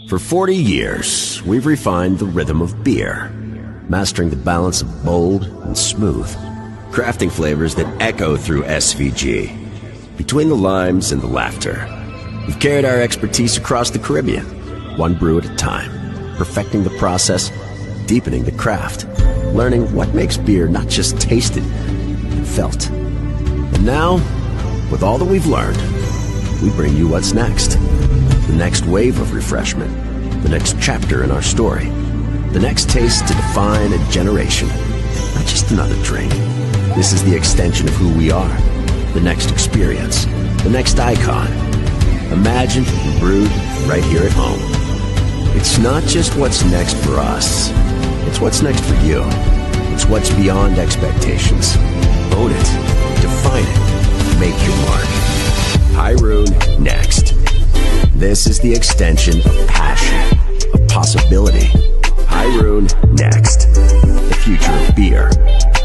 For 40 years, we've refined the rhythm of beer, mastering the balance of bold and smooth, crafting flavors that echo through SVG. Between the limes and the laughter, we've carried our expertise across the Caribbean, one brew at a time, perfecting the process, deepening the craft, learning what makes beer not just tasted, but felt. And now, with all that we've learned, we bring you what's next. The next wave of refreshment, the next chapter in our story, the next taste to define a generation, not just another drink. This is the extension of who we are, the next experience, the next icon, imagined and brewed right here at home. It's not just what's next for us, it's what's next for you. It's what's beyond expectations. Own it, define it, make your mark. High Rune next. This is the extension of passion, of possibility. High Rune next. The future of beer.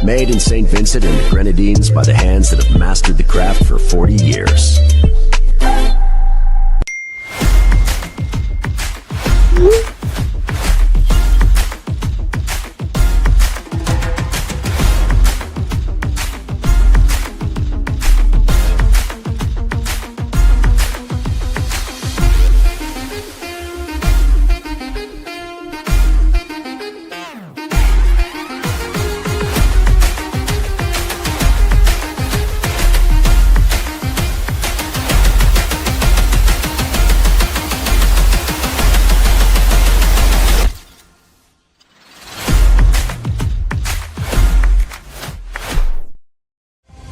Made in St. Vincent and the Grenadines by the hands that have mastered the craft for 40 years.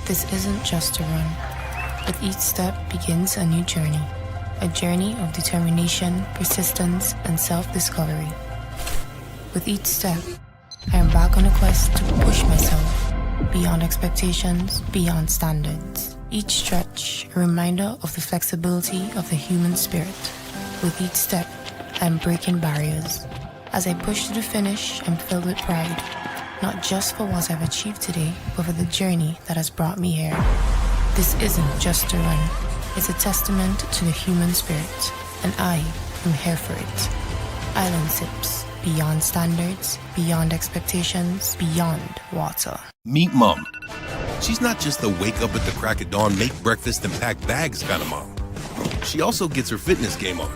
This isn't just a run. With each step begins a new journey. A journey of determination, persistence, and self-discovery. With each step, I am back on a quest to push myself beyond expectations, beyond standards. Each stretch, a reminder of the flexibility of the human spirit. With each step, I am breaking barriers. As I push to the finish, I'm filled with pride. Not just for what I've achieved today, but for the journey that has brought me here. This isn't just a run. It's a testament to the human spirit, and I am here for it. Island Sips. Beyond standards, beyond expectations, beyond water. Meet Mom. She's not just the wake up at the crack of dawn, make breakfast, and pack bags kind of mom. She also gets her fitness game on.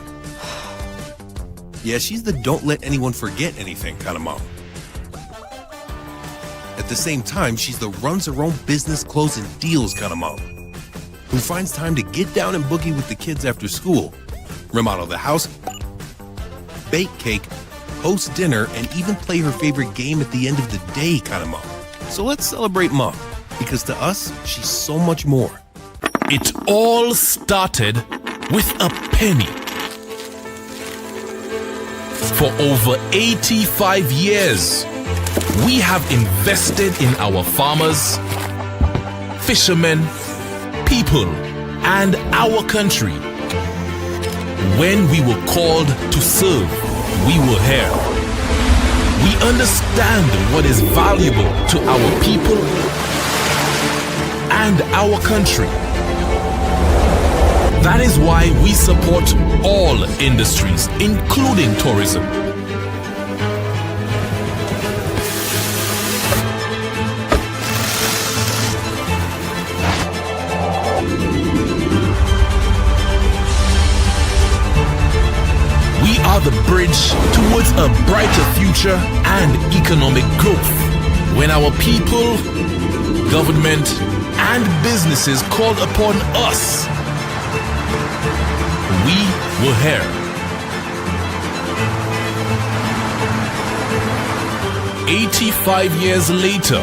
Yeah, she's the don't let anyone forget anything kind of mom. At the same time, she's the runs her own business, closing deals kind of mom, who finds time to get down and boogie with the kids after school, remodel the house, bake cake, host dinner, and even play her favorite game at the end of the day kind of mom. So let's celebrate Mom, because to us, she's so much more. It all started with a penny. For over 85 years, we have invested in our farmers, fishermen, people, and our country. When we were called to serve, we were here. We understand what is valuable to our people and our country. That is why we support all industries, including tourism. We are the bridge towards a brighter future and economic growth. When our people, government, and businesses called upon us, we were here. 85 years later,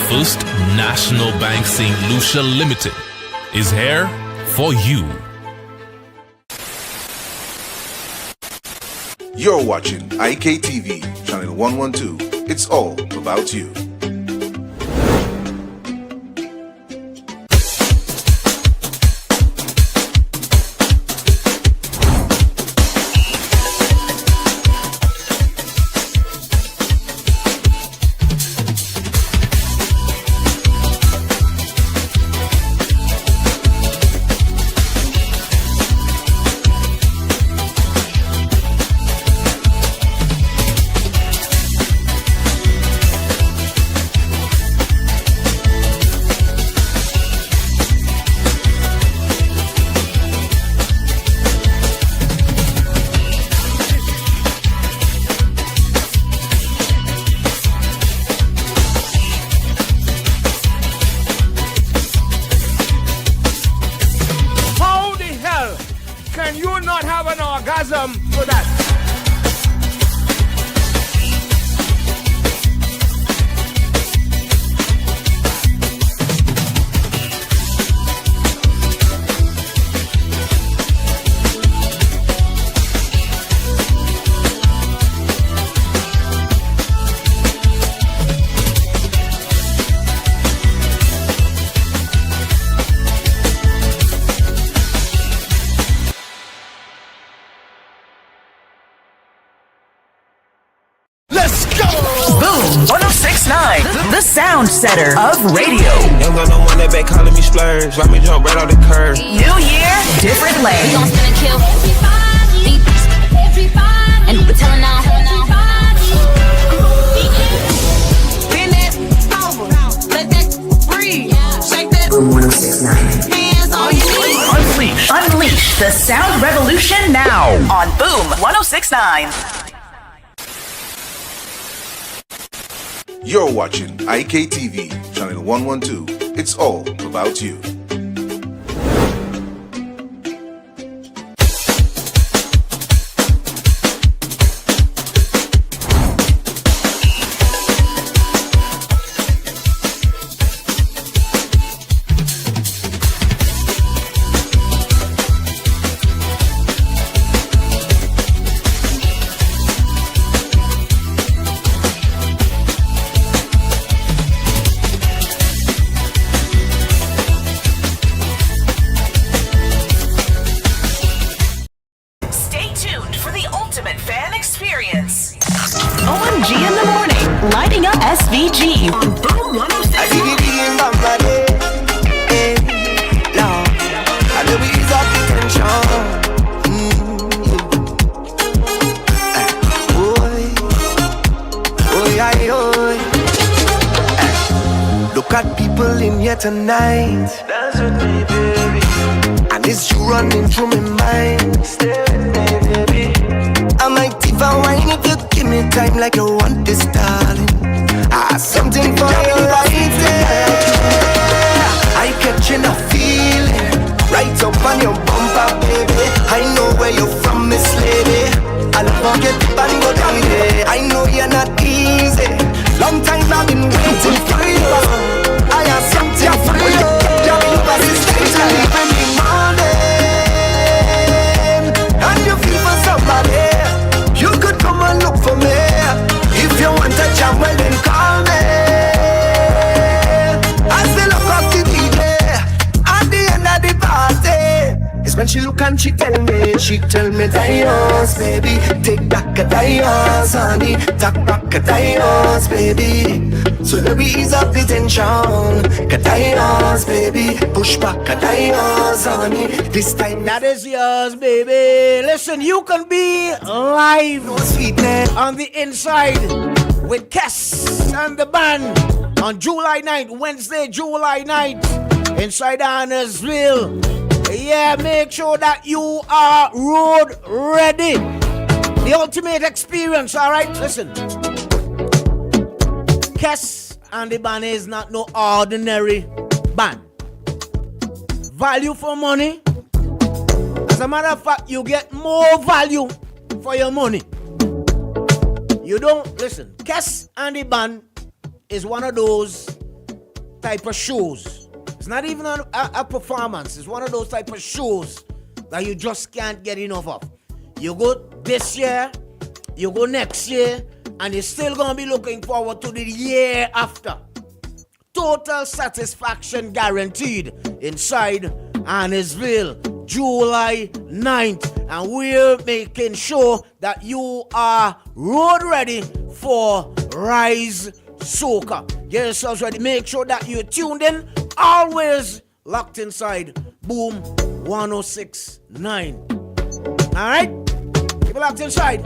First National Bank St. Lucia Limited is here for you. You're watching IKTV, channel 112. It's all about you. Can you not have an orgasm for that? Boom 1069, the sound setter of radio. Ain't got no one that back calling me splurge. Why me jump right off the curb? New year, different lane. We gon' spin and kill everybody. And we're telling now. Bend that over, let that breathe. Shake that. Boom 1069. Hands on your knees. Unleash the sound revolution now on Boom 1069. You're watching IKTV, channel 112. It's all about you. Omg In The Morning, lighting up SVG on Boom 1069. Look at people in here tonight. Dance with me, baby. And it's you running through my mind. Stay with me, baby. I might even wine if you give me time like you want this, darling. I have something for you right there. I catching a feeling right up on your bumper, baby. I know where you're from, Miss Lady. I'll forget and go down there. I know you're not easy. Long time I've been waiting for you. I have something for you. You're in persistence every morning. And you feel for somebody. You could come and look for me. If you want a jam, well then call me. As the look of the DJ at the end of the party. It's when she look and she tell me dios, baby. Take back a dios, honey. Take back a dios, baby. So let me ease up the tension. Dios, baby. Push back a dios, honey. This time that is yours, baby. Listen, you can be live on the inside with Cass and the band on July 9th, Wednesday, July 9th, inside Annesville. Yeah, make sure that you are road ready. The ultimate experience, alright? Listen. Cass and the band is not no ordinary band. Value for money. As a matter of fact, you get more value for your money. You don't, listen, Cass and the band is one of those type of shows. It's not even a performance. It's one of those type of shows that you just can't get enough of. You go this year, you go next year, and you're still going to be looking forward to the year after. Total satisfaction guaranteed inside Annesville, July 9th. And we're making sure that you are road ready for Rise Soca. Get yourselves ready. Make sure that you're tuned in. Always locked inside Boom 1069. Alright? Keep it locked inside.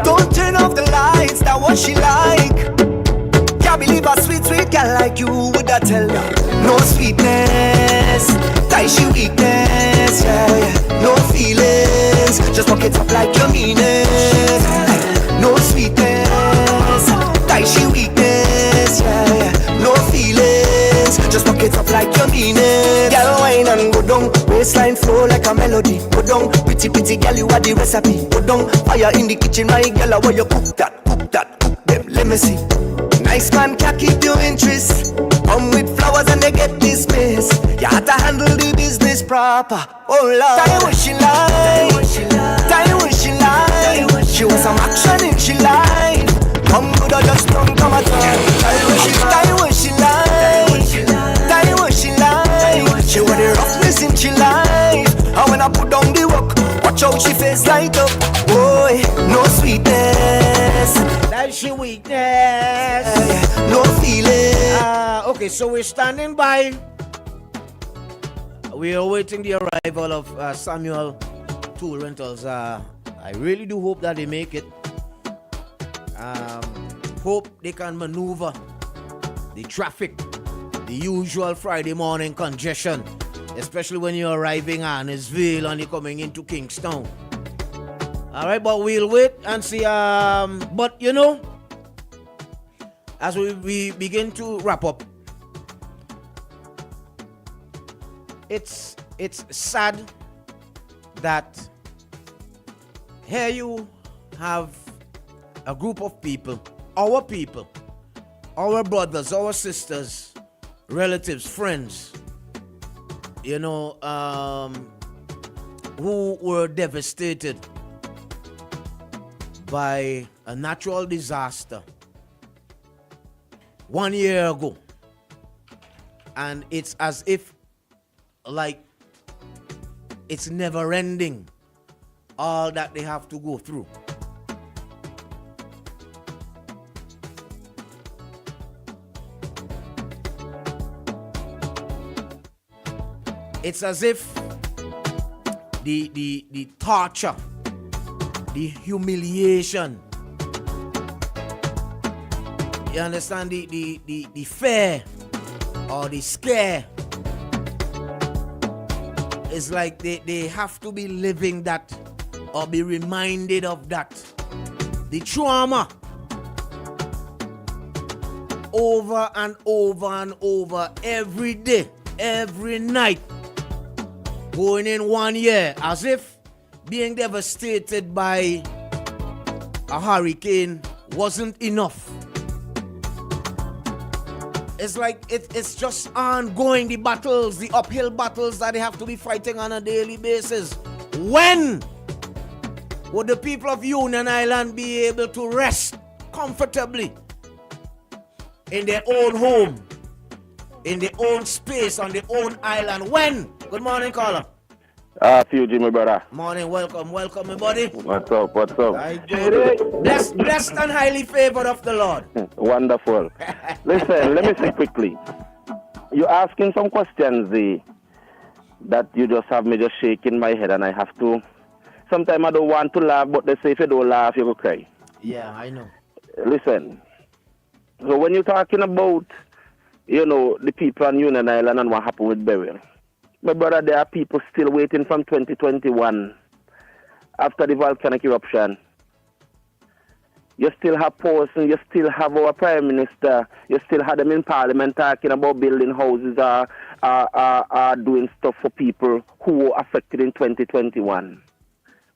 Don't turn off the lights, that's what she like. Can't believe a sweet, sweet girl like you would I tell her. No sweetness, tie she weakness, yeah. No feelings, just walk it up like you mean it. No sweetness, tie she weakness, yeah. No feelings, just walk it up like you you mean it. Girl, wine and go down. Waistline flow like a melody. Go down. Pretty, pretty girl, you are the recipe. Go down. Fire in the kitchen, my girl, where you cook that, cook them. Let me see. Nice man can keep your interest. Come with flowers and they get dismissed. You have to handle the business proper. Oh Lord, tell you what she like. Tell you what she like. She wants some action in she life. Come good or just don't come at all. Tell you what she like. Tell you what she like. She want the roughness in she life. And when I put down the work, watch out she face light up. Boy, no sweetness. That's she weakness. No feeling. Okay, so we're standing by. We are awaiting the arrival of Samuel Tool Rentals. I really do hope that they make it. Hope they can maneuver the traffic, the usual Friday morning congestion, especially when you're arriving at Annisville and you're coming into Kingstown. All right, but we'll wait and see. But you know, as we begin to wrap up, it's sad that here you have a group of people, our brothers, our sisters, relatives, friends, you know, who were devastated by a natural disaster 1 year ago. And it's as if, like, it's never ending, all that they have to go through. It's as if the torture, the humiliation, you understand, the fear or the scare, it's like they have to be living that or be reminded of that. The trauma over and over and over every day, every night. Going in 1 year, as if being devastated by a hurricane wasn't enough. It's like it's just ongoing, the battles, the uphill battles that they have to be fighting on a daily basis. When would the people of Union Island be able to rest comfortably in their own home, in their own space, on their own island? When? Good morning, caller. Fuji, my brother. Morning, welcome, my buddy. What's up? Blessed and highly favored of the Lord. Wonderful. Listen, let me say quickly. You're asking some questions that you just have me just shaking my head, and I have to. Sometimes I don't want to laugh, but they say if you don't laugh, you will cry. Yeah, I know. Listen. So when you're talking about, you know, the people on Union Island and what happened with burial, my brother, there are people still waiting from 2021 after the volcanic eruption. You still have Porson, you still have our Prime Minister, you still have them in Parliament talking about building houses or doing stuff for people who were affected in 2021.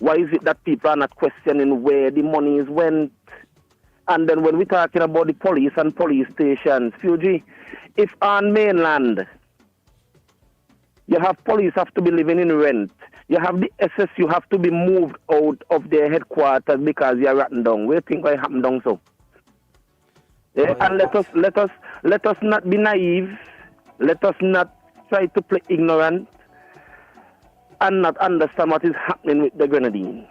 Why is it that people are not questioning where the monies went? And then when we're talking about the police and police stations, Fuji, if on mainland, you have police have to be living in rent. You have the SSU have to be moved out of their headquarters because you're rotten down. Where do you think what happened down so? Yeah? And let us not be naive. Let us not try to play ignorant and not understand what is happening with the Grenadines.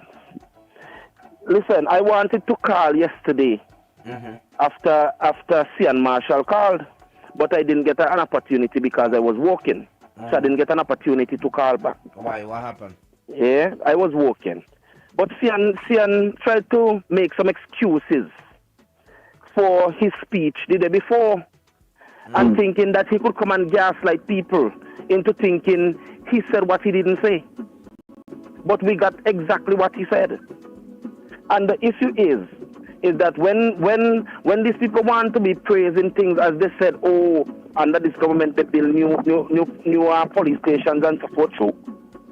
Listen, I wanted to call yesterday after Cian Marshall called, but I didn't get an opportunity because I was working. So I didn't get an opportunity to call back. Why? What happened? Yeah, I was working. But Cian tried to make some excuses for his speech the day before and thinking that he could come and gaslight people into thinking he said what he didn't say. But we got exactly what he said. And the issue is that when these people want to be praising things, as they said, oh, under this government they build new police stations and support.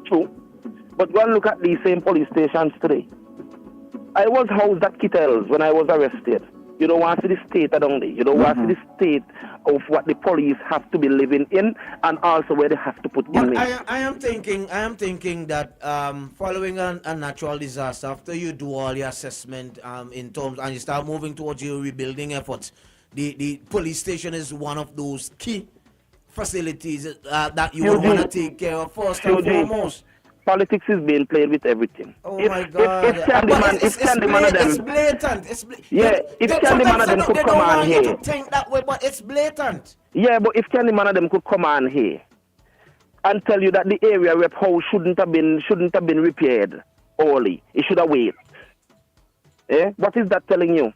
True. But go and look at these same police stations today. I was housed at Kittels when I was arrested. You don't want to see the state down there. You don't want to see the state of what the police have to be living in, and also where they have to put in. I am thinking that following a natural disaster, after you do all the assessment in terms and you start moving towards your rebuilding efforts, the police station is one of those key facilities that you would want to take care of first and foremost. Politics is being played with everything. Oh my God! It's blatant. If Candyman them could come on here, to think that way, but it's blatant. Yeah, but if Candyman them could come on here and tell you that the area rep house shouldn't have been repaired, only it should have waited. What is that telling you?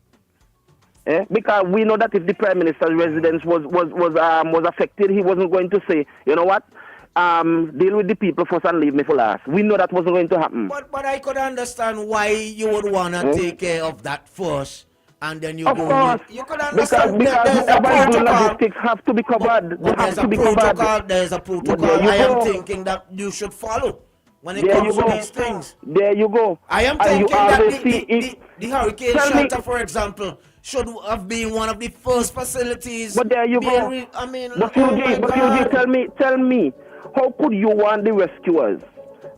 Because we know that if the Prime Minister's residence was affected, he wasn't going to say, you know what? Deal with the people first and leave me for last. We know that wasn't going to happen. But I could understand why you would want to take care of that first, and then you of go. Course. You could understand because logistics have to be covered. There's a protocol. I am thinking that you should follow when it comes to these things. There you go. I am thinking that the hurricane shelter, for example, should have been one of the first facilities. But there you go. But tell me. How could you want the rescuers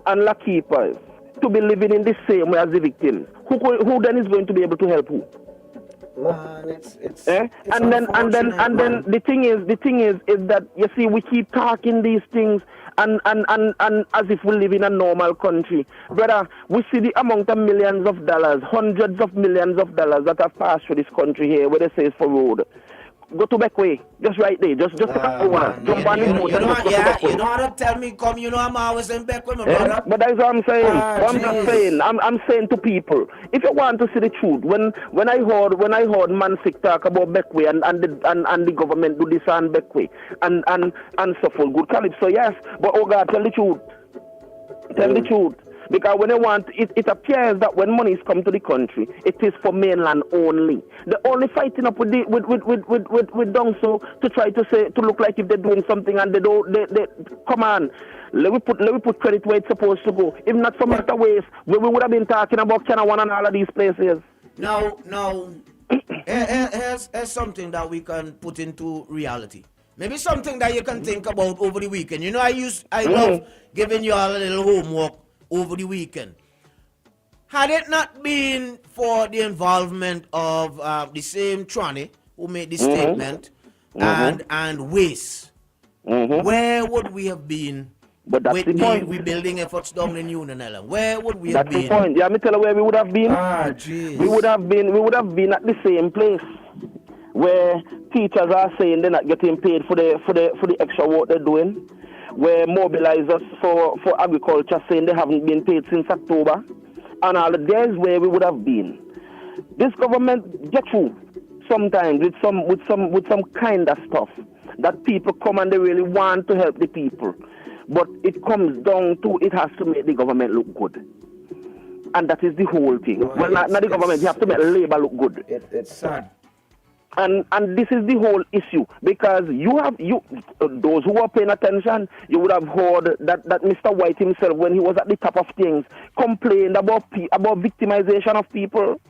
and law keepers to be living in the same way as the victims? Who then is going to be able to help who? And then the thing is that you see we keep talking these things and as if we live in a normal country. Brother, we see the amount of millions of dollars, hundreds of millions of dollars that have passed through this country here where they say it's for road. Go to Beckway, just right there, just jump on the boat. You know how to tell me, come, you know I'm always in Beckway, my brother. But that's what I'm saying. I'm saying to people, if you want to see the truth, when I heard Mansik talk about Beckway and the government do this on Beckway and so forth, good calypso, yes. But oh God, tell the truth. Tell the truth. Because when they want, it appears that when monies come to the country, it is for mainland only. They're only fighting up with Dongso to try to look like if they're doing something, and they come on. Let me put credit where it's supposed to go. If not for Mr. Waste, we would have been talking about China and all of these places. Now, here's something that we can put into reality. Maybe something that you can think about over the weekend. You know, I love giving you all a little homework over the weekend. Had it not been for the involvement of the same Trani who made the statement and Waste, where would we have been with the rebuilding efforts down in Unionella? Where would we have been? That's the point. Yeah, me tell you where we would have been. We would have been at the same place where teachers are saying they're not getting paid for the extra work they're doing. Where mobilizers for agriculture saying they haven't been paid since October, and all of there's where we would have been. This government get through sometimes with some kind of stuff that people come and they really want to help the people, but it comes down to it has to make the government look good, and that is the whole thing. Well, not the government, you have to make Labour look good. It's sad. And this is the whole issue, because those who are paying attention, you would have heard that Mr. White himself, when he was at the top of things, complained about victimization of people.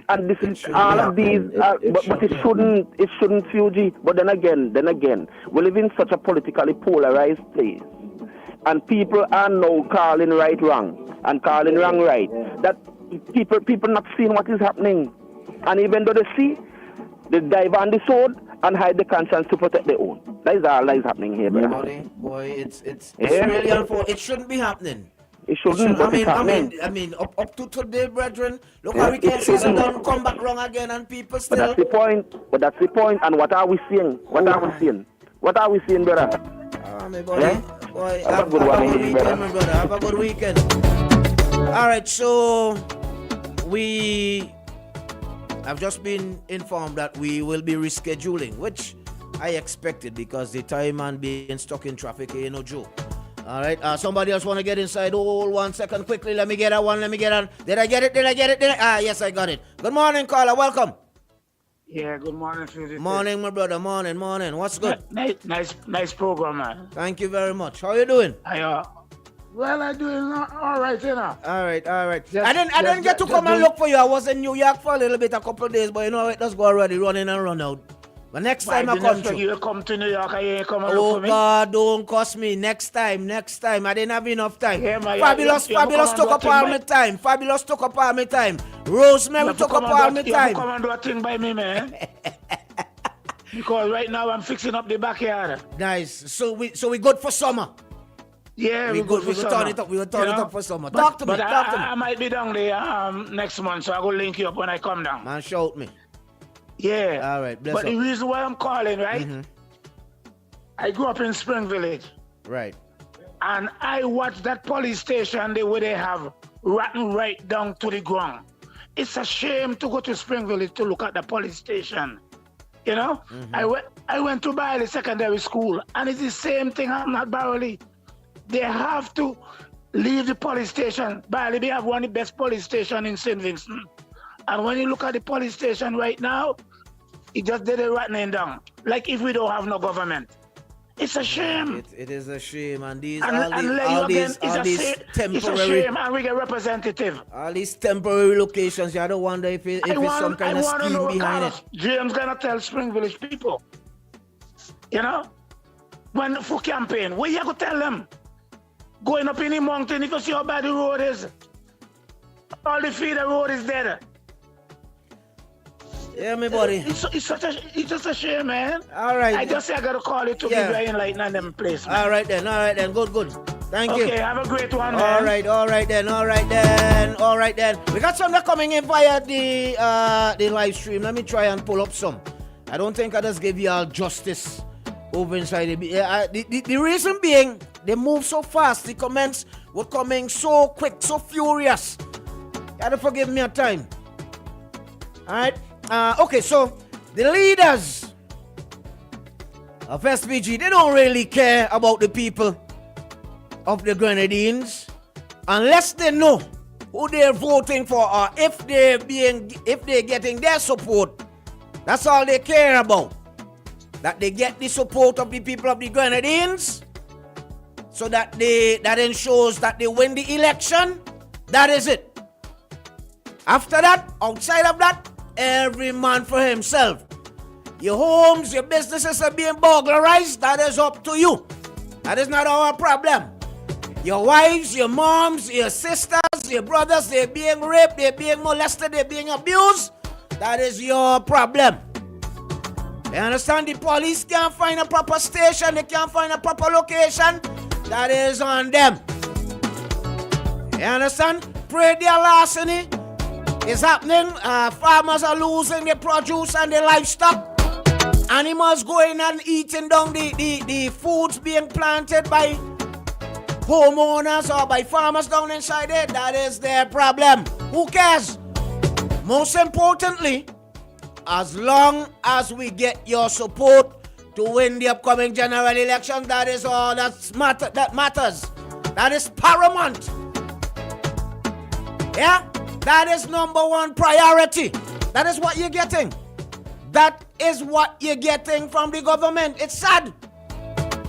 And this is all of these, but it shouldn't, Fuji. But then again, we live in such a politically polarized place, and people are now calling right wrong and calling wrong right. That people not seeing what is happening, and even though they see, they dive on the sword and hide the conscience to protect their own. That is all that is happening here, brother. Boy, it's really unfortunate. It shouldn't be happening. It shouldn't. I mean, up to today, brethren. Look how we can season don't come back wrong again, and people still. But that's the point. And what are we seeing? What are we seeing, brother? My buddy. Boy, have a good weekend, my brother. Have a good weekend. All right, so I've just been informed that we will be rescheduling, which I expected because the time and being stuck in traffic ain't no joke. All right, somebody else want to get inside? Hold 1 second quickly. Let me get on. Did I get it? Yes, I got it. Good morning, caller. Welcome. Yeah, good morning, Fugitive. Morning, my brother. Morning. What's good? Nice program, man. Thank you very much. How you doing? Well, I'm doing all right, you know. All right. I didn't get to come and look for you. I was in New York for a little bit, a couple of days, but you know, it does go already running and run out. But next time I come you come to New York, you ain't come and look for me. Oh God, don't cost me. Next time. I didn't have enough time. Yeah, man, Fabulous took up all my time. Rosemary took up all my time. You come and do a thing by me, man. Because right now I'm fixing up the backyard. Nice. So we good for summer. Yeah, we good. We will turn it up. We will turn it up for summer. Talk to me. I might be down there next month, so I will link you up when I come down. Man, shout me. Yeah. All right. Bless but up. the reason why I'm calling, right? Mm-hmm. I grew up in Spring Village. Right. And I watched that police station the way they have rotten right down to the ground. It's a shame to go to Spring Village to look at the police station. You know? Mm-hmm. I went to Barley Secondary School, and it's the same thing happening at Barley. They have to leave the police station. Barley, they have one of the best police stations in St. Vincent. And when you look at the police station right now, it just did it right down. Like if we don't have no government. It's a shame. It is a shame. And these temporary... It's a shame, and we get representative. All these temporary locations, I don't wonder if it's some kind of scheme behind it. James gonna tell Spring Village people. You know? When for campaign, what you gonna tell them? Going up in the mountain, if you see how bad the road is. All the feeder road is dead. Yeah, my buddy. It's just a shame, man. All right. I just say I gotta call you to give you enlighten them place, man. All right then. Good. Thank you. Okay, have a great one, man. All right then. We got some that coming in via the live stream. Let me try and pull up some. I don't think I just gave you all justice over inside the reason being they move so fast. The comments were coming so quick, so furious. You gotta forgive me a time. All right. Okay, so the leaders of SPG, they don't really care about the people of the Grenadines unless they know who they're voting for or if they're getting their support. That's all they care about. That they get the support of the people of the Grenadines so that ensures that they win the election. That is it. After that, outside of that, every man for himself. Your homes, your businesses are being burglarized. That is up to you. That is not our problem. Your wives, your moms, your sisters, your brothers, they're being raped, they're being molested, they're being abused. That is your problem. You understand? The police can't find a proper station, they can't find a proper location. That is on them. You understand? Trade their larceny is happening. Farmers are losing their produce and their livestock. Animals going and eating down the foods being planted by homeowners or by farmers down inside it. That is their problem. Who cares? Most importantly, as long as we get your support to win the upcoming general election, that is all that matters. That is paramount. Yeah? That is number one priority. That is what you're getting. That is what you're getting from the government. It's sad.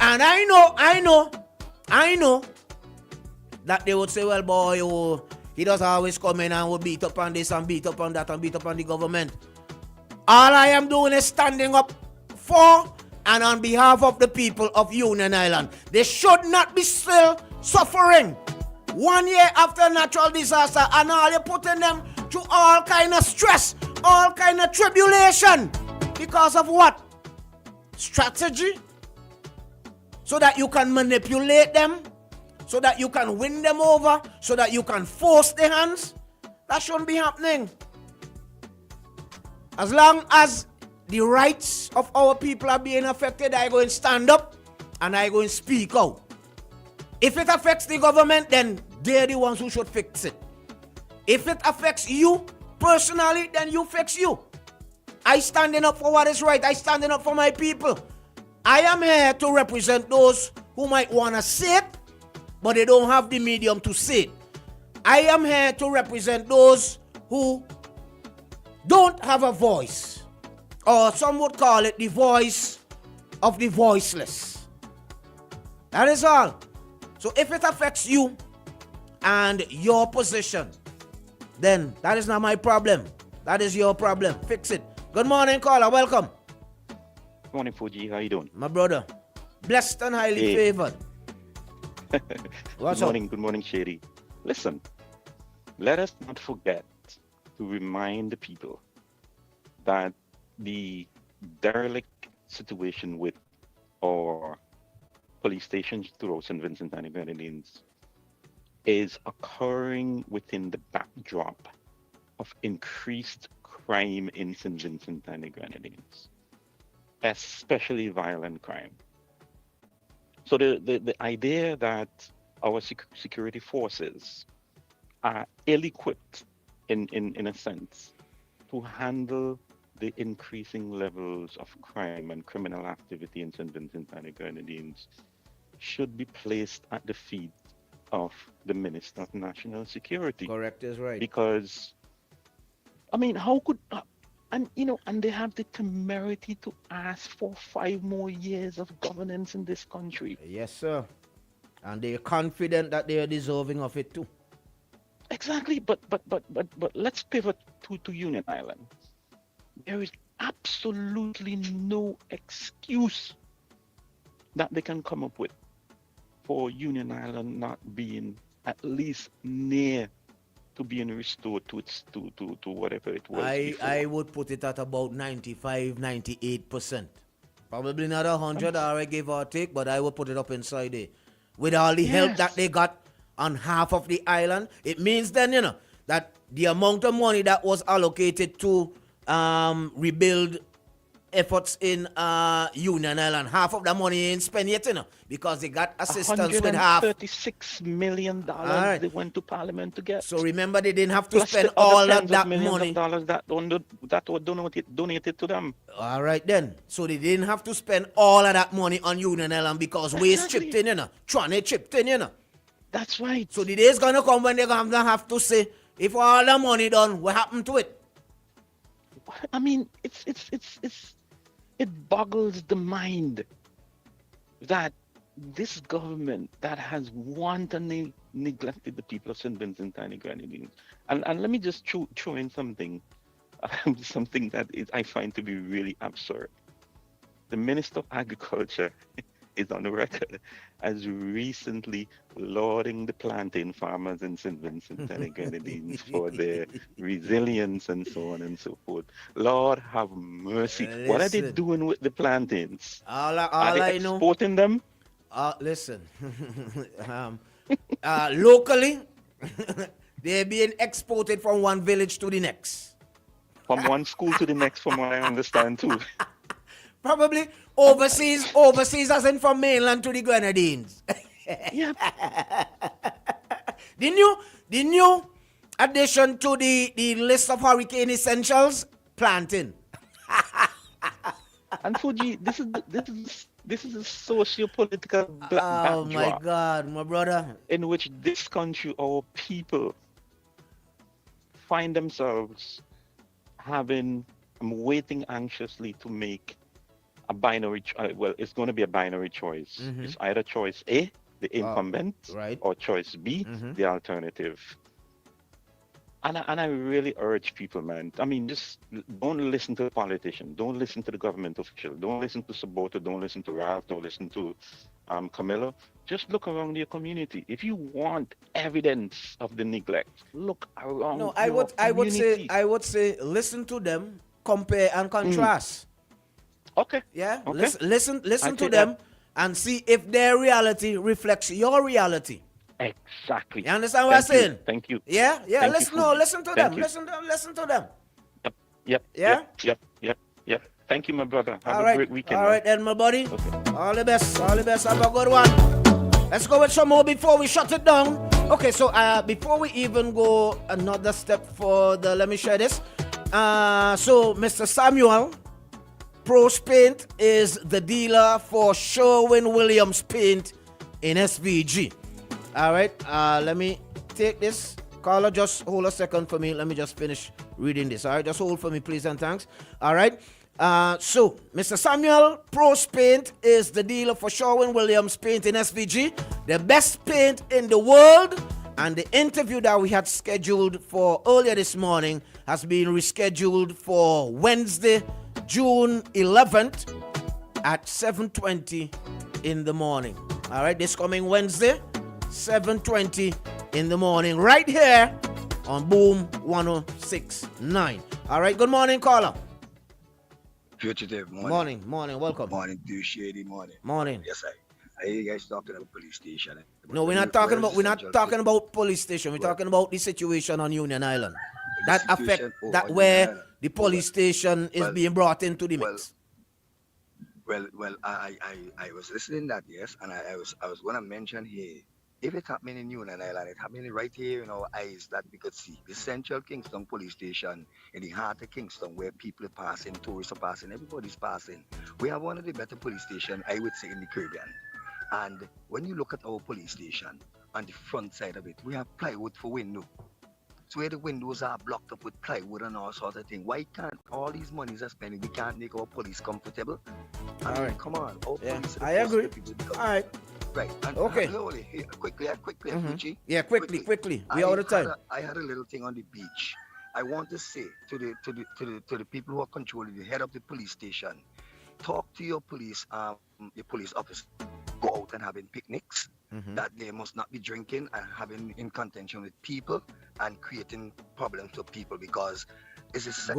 And I know that they would say, well, boy, he does always come in and will beat up on this and beat up on that and beat up on the government. All I am doing is standing up for and on behalf of the people of Union Island. They should not be still suffering 1 year after a natural disaster, and all you're putting them through all kind of stress, all kind of tribulation. Because of what? Strategy? So that you can manipulate them, so that you can win them over, so that you can force their hands. That shouldn't be happening. As long as the rights of our people are being affected, I go and stand up and I go and speak out. If it affects the government, then they're the ones who should fix it. If it affects you personally, then you fix you. I standing up for what is right. I standing up for my people. I am here to represent those who might want to say it, but they don't have the medium to say it. I am here to represent those who don't have a voice. or some would call it the voice of the voiceless. That is all. So if it affects you and your position, then that is not my problem. That is your problem. Fix it. Good morning, caller. Welcome. Good morning, Fuji. How you doing? My brother. Blessed and highly favored. What's Good morning, Shady. Listen, let us not forget to remind the people that the derelict situation with our police stations throughout St. Vincent and the Grenadines is occurring within the backdrop of increased crime in St. Vincent and the Grenadines, especially violent crime. So the idea that our security forces are ill-equipped in a sense to handle the increasing levels of crime and criminal activity in St. Vincent and the Grenadines should be placed at the feet of the Minister of National Security. Correct is right. Because, I mean, how could... And they have the temerity to ask for 5 more years of governance in this country. Yes, sir. And they're confident that they are deserving of it too. Exactly, but let's pivot to Union Island. There is absolutely no excuse that they can come up with for Union Island not being at least near to being restored to its to whatever it was. I would put it at about 95-98%. Probably not 100 or give or take, but I would put it up inside there. With all the help that they got on half of the island, it means then, that the amount of money that was allocated to rebuild efforts in Union Island, half of the money ain't spent yet, because they got assistance with half. $136 million they went to Parliament to get. So remember, they didn't have to Plus spend the other all of tens that millions money. of dollars that were donated to them. All right then. So they didn't have to spend all of that money on Union Island because waste chipped in, Tronny chipped in, That's right. So the day's gonna come when they're gonna have to say, if all the money done, what happened to it? I mean, it boggles the mind that this government that has wantonly neglected the people of St. Vincent and the Grenadines. And let me just throw in something, something that I find to be really absurd. The Minister of Agriculture is on the record as recently lauding the plantain farmers in St. Vincent and the Grenadines for their resilience and so on and so forth. Lord have mercy. What are they doing with the plantains? Are they exporting them? Listen, locally, they're being exported from one village to the next. From one school to the next, from what I understand too. Probably overseas as in from mainland to the Grenadines. Yeah. The new addition to the list of hurricane essentials, planting. And Fuji, this is a socio-political backdrop. Oh my God, my brother. In which this country, our people, find themselves waiting anxiously to make a binary. Well, it's going to be a binary choice. Mm-hmm. It's either choice A, the incumbent, or choice B, the alternative. And I really urge people, man. I mean, just don't listen to the politician. Don't listen to the government official. Don't listen to Sabota. Don't listen to Ralph. Don't listen to Camilo. Just look around your community. If you want evidence of the neglect, look around. No, I would say listen to them, compare and contrast. Okay. Yeah. Okay. Listen to them and see if their reality reflects your reality. Exactly. You understand what I'm saying? Thank you. Yeah. Thank listen to them. Listen to them. Yep. Yeah? Yep. Thank you, my brother. Have a great weekend. All right then, my buddy. Okay. All the best. Have a good one. Let's go with some more before we shut it down. Okay, so before we even go another step further, let me share this. So Mr. Samuel, Pros Paint is the dealer for Sherwin-Williams Paint in SVG. All right, let me take this. Carla, just hold a second for me. Let me just finish reading this. All right, just hold for me, please and thanks. All right. So, Mr. Samuel Prost Paint is the dealer for Sherwin-Williams Paint in SVG, the best paint in the world. And the interview that we had scheduled for earlier this morning has been rescheduled for Wednesday, June 11th at 7:20 in the morning. All right, this coming Wednesday, 7:20 in the morning, right here on Boom 106.9. All right, good morning, caller. Fugitive, Morning, welcome. Morning, too shady morning. Morning. Yes, I hear you guys talking about police station. No, we're not talking about police station. We're talking about the situation on Union Island. That affect that where the police station is being brought into the mix. Well, I was listening that, yes, and I was gonna mention here, if it happening in Union Island, it happening right here in our eyes that we could see. The Central Kingston Police Station in the heart of Kingston, where people are passing, tourists are passing, everybody's passing. We have one of the better police stations, I would say, in the Caribbean. And when you look at our police station, on the front side of it, we have plywood for window. So where the windows are blocked up with plywood and all sorts of things. Why can't all these monies are spending, we can't make our police comfortable? I mean, come on. Our police I agree. All right. Right. And okay. Quickly, Fuji. Yeah, quickly. We all the time. I had a little thing on the beach. I want to say to the people who are controlling the head of the police station, talk to your police officers. Go out and having picnics, that they must not be drinking and having in contention with people and creating problems for people, because this is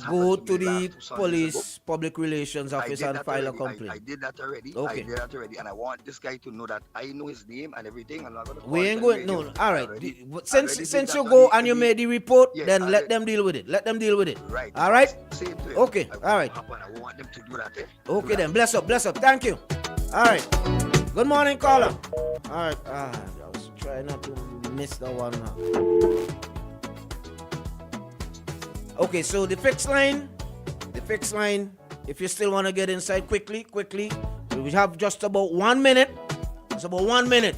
go to the police public relations office and file a complaint. I did that already. Okay. I did that already, and I want this guy to know that I know his name and everything. I'm not gonna. We ain't going. No. All right. Since you go and you made the report, then let them deal with it. Let them deal with it. Right. All right. Okay. All right. I want them to do that. Okay then. Bless up. Thank you. All right. Good morning, caller. All right. I was trying not to miss that one. Okay, so the fixed line, if you still want to get inside quickly, we have just about 1 minute. It's about 1 minute.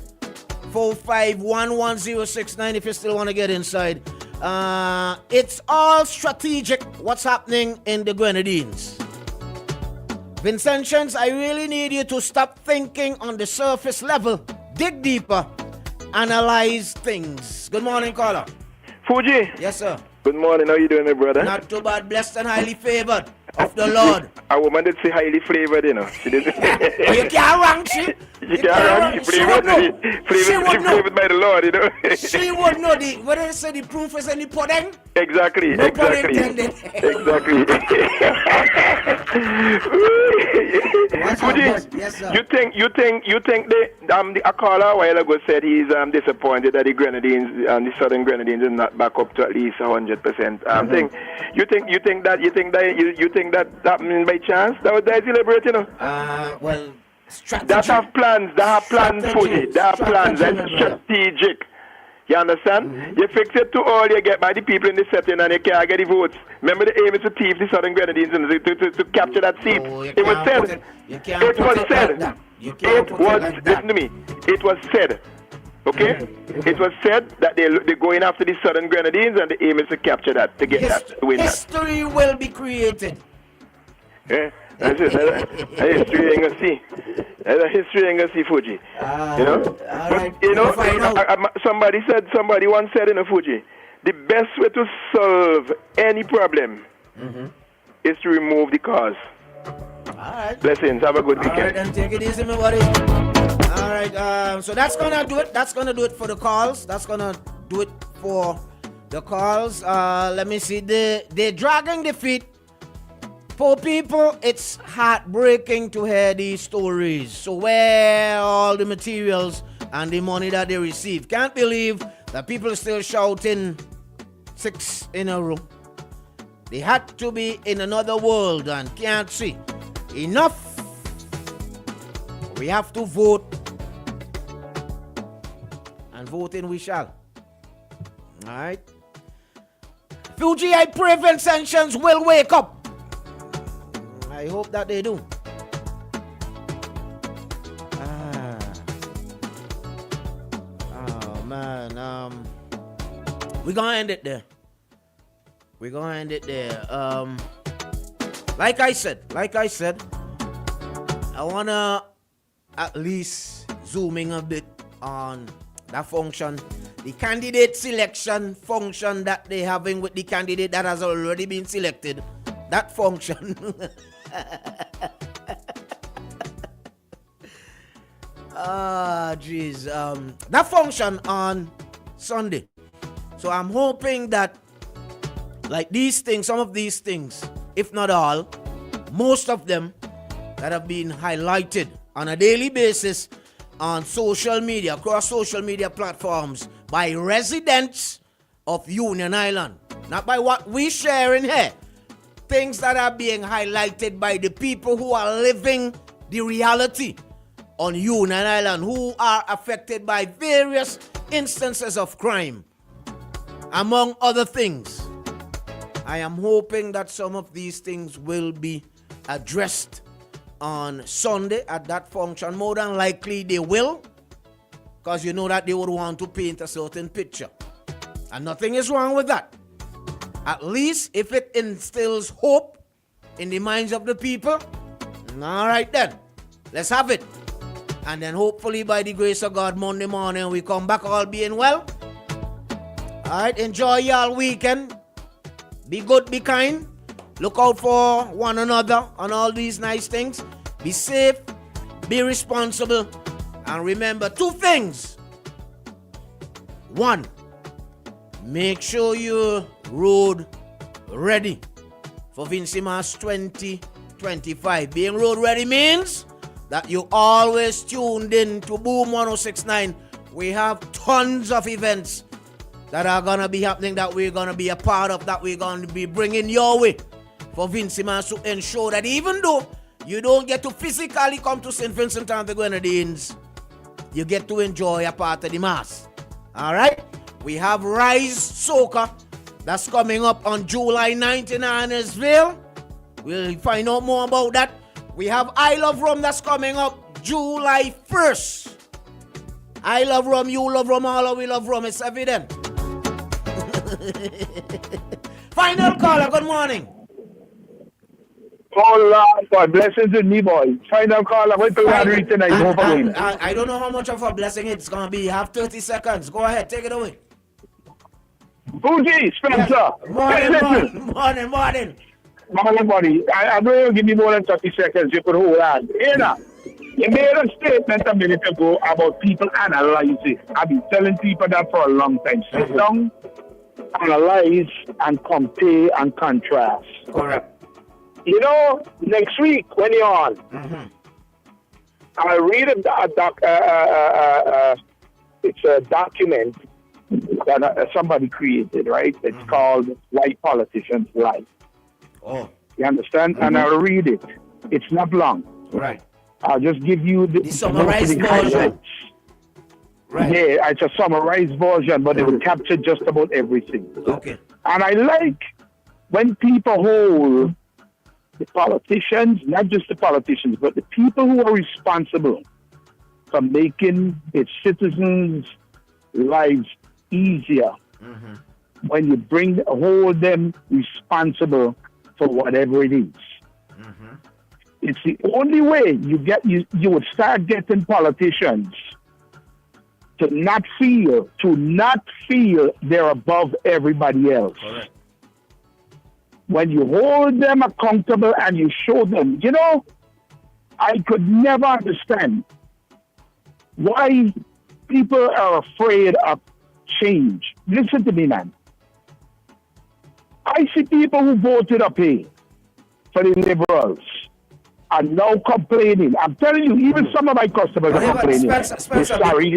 4511069 if you still want to get inside. It's all strategic what's happening in the Grenadines. Vincentians, I really need you to stop thinking on the surface level. Dig deeper. Analyze things. Good morning, caller. Fuji. Yes, sir. Good morning. How you doing, my brother? Not too bad. Blessed and highly favored of the Lord. A woman did say highly flavored, you know. She did. Oh, you can't rank she. You can't rank. She flavored by the Lord, you know. She would know the, what did they say, the proof is in the pudding? Exactly. No pun intended. Exactly. Fuji, yes, sir. You think a caller a while ago said he's disappointed that the Grenadines the Southern Grenadines is not back up to at least 100%. Thing. You think that happened by chance? That is deliberate, you know. Well, strategy. They have plans, Fuji. They have plans. That's strategic. You understand? You fix it too early, you get by the people in the setting and you can't get the votes. Remember the aim is to thief the Southern Grenadines and to capture that seat. It was said. Listen to me. It was said. Okay? It was said that they're going after the Southern Grenadines and the aim is to capture that, to get that, to win that. History will be created. Yeah? That's it. That history ain't gonna see. That history ain't gonna see, Fuji. You know? Right. You know, somebody once said in a Fuji, the best way to solve any problem is to remove the cause. Alright. Blessings. Have a good weekend. Alright, then take it easy, my buddy. Alright, so that's gonna do it. That's gonna do it for the calls. Let me see. The Dragon defeat. For people, it's heartbreaking to hear these stories. So where all the materials and the money that they receive? Can't believe that people are still shouting 6 in a row. They had to be in another world and can't see. Enough. We have to vote. And voting we shall. Alright. Fuji, I pray Vincentians will wake up. I hope that they do. Oh man. We're gonna end it there. like I said, I wanna at least zoom in a bit on that function, the candidate selection function that they're having with the candidate that has already been selected. That function. Jeez. That function on Sunday. So I'm hoping that, like these things, some of these things, if not all, most of them that have been highlighted on a daily basis on social media, across social media platforms, by residents of Union Island. Not by what we share in here. Things that are being highlighted by the people who are living the reality on Union Island, who are affected by various instances of crime, among other things. I am hoping that some of these things will be addressed on Sunday at that function. More than likely they will, because you know that they would want to paint a certain picture. And nothing is wrong with that. At least if it instills hope in the minds of the people, all right then, let's have it. And then hopefully by the grace of God, Monday morning we come back all being well. All right, enjoy y'all weekend. Be good, be kind. Look out for one another on all these nice things. Be safe, be responsible, and remember 2 things. 1, make sure you're road ready for Vincimas 2025. Being road ready means that you always tuned in to Boom 1069. We have tons of events that are going to be happening, that we're going to be a part of, that we're going to be bringing your way for Vincimas to ensure that even though you don't get to physically come to St. Vincent and the Grenadines, you get to enjoy a part of the mass. All right? We have Rise Soca that's coming up on July 9th in Annesville. We'll find out more about that. We have I Love Rum that's coming up July 1st. I love rum, you love rum, all of we love rum. It's evident. Final caller, good morning. Oh Lord, God, blessings in me, boy. Final caller, wait till I read tonight. I don't know how much of a blessing it's going to be. You have 30 seconds. Go ahead, take it away. Fuji, Spencer. Morning. Morning, buddy. I know you'll give me more than 30 seconds. You could hold on. You made a statement a minute ago about people analyzing. I've been telling people that for a long time. Sit down, analyze, and compare and contrast. Correct. You know, next week when you're on, I read it's a document that somebody created, right? It's called Why Politicians Lie. Oh. You understand? And I'll read it. It's not long. Right. I'll just give you the summarized version. Right. Yeah, it's a summarized version, but it will capture just about everything. Okay. And I like when people hold the politicians, not just the politicians, but the people who are responsible for making its citizens' lives easier. When you hold them responsible for whatever it is. It's the only way you would start getting politicians to not feel they're above everybody else. Correct. When you hold them accountable and you show them, you know, I could never understand why people are afraid of change. Listen to me, man. I see people who voted up here for the Liberals are now complaining. I'm telling you, even some of my customers are complaining.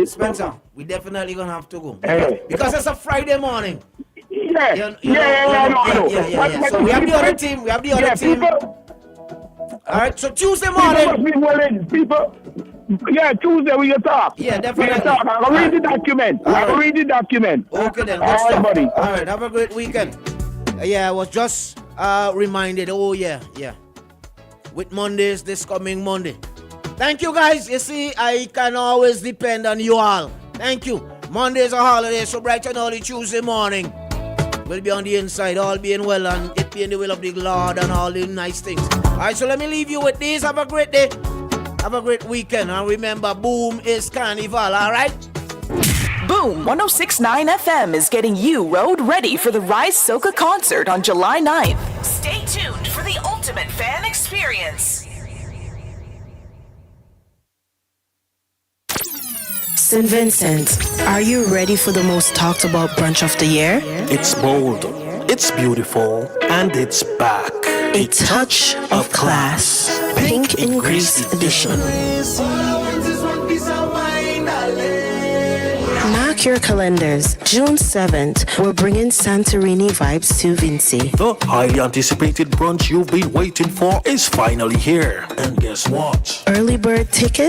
Spencer, we definitely gonna have to go because it's a Friday morning. Yeah. So we have the other team. All right. So Tuesday morning. Tuesday we can talk. Yeah, definitely. I'll read the document. Okay then. All right, buddy. All right. Have a great weekend. I was just reminded. Oh yeah. With Mondays, this coming Monday. Thank you guys. You see, I can always depend on you all. Thank you. Monday's a holiday, so bright and early Tuesday morning. We'll be on the inside, all being well, and it be in the will of the Lord and all the nice things. Alright, so let me leave you with this. Have a great day. Have a great weekend. And remember, Boom is Carnival, alright? Boom 106.9 FM is getting you road ready for the Rise Soca concert on July 9th. Stay tuned for the ultimate fan experience. St. Vincent, are you ready for the most talked about brunch of the year? It's bold, it's beautiful, and it's back. A touch of class. Pink in Greece edition. Mark your calendars. June 7th, we're bringing Santorini vibes to Vinci. The highly anticipated brunch you've been waiting for is finally here. And guess what? Early bird tickets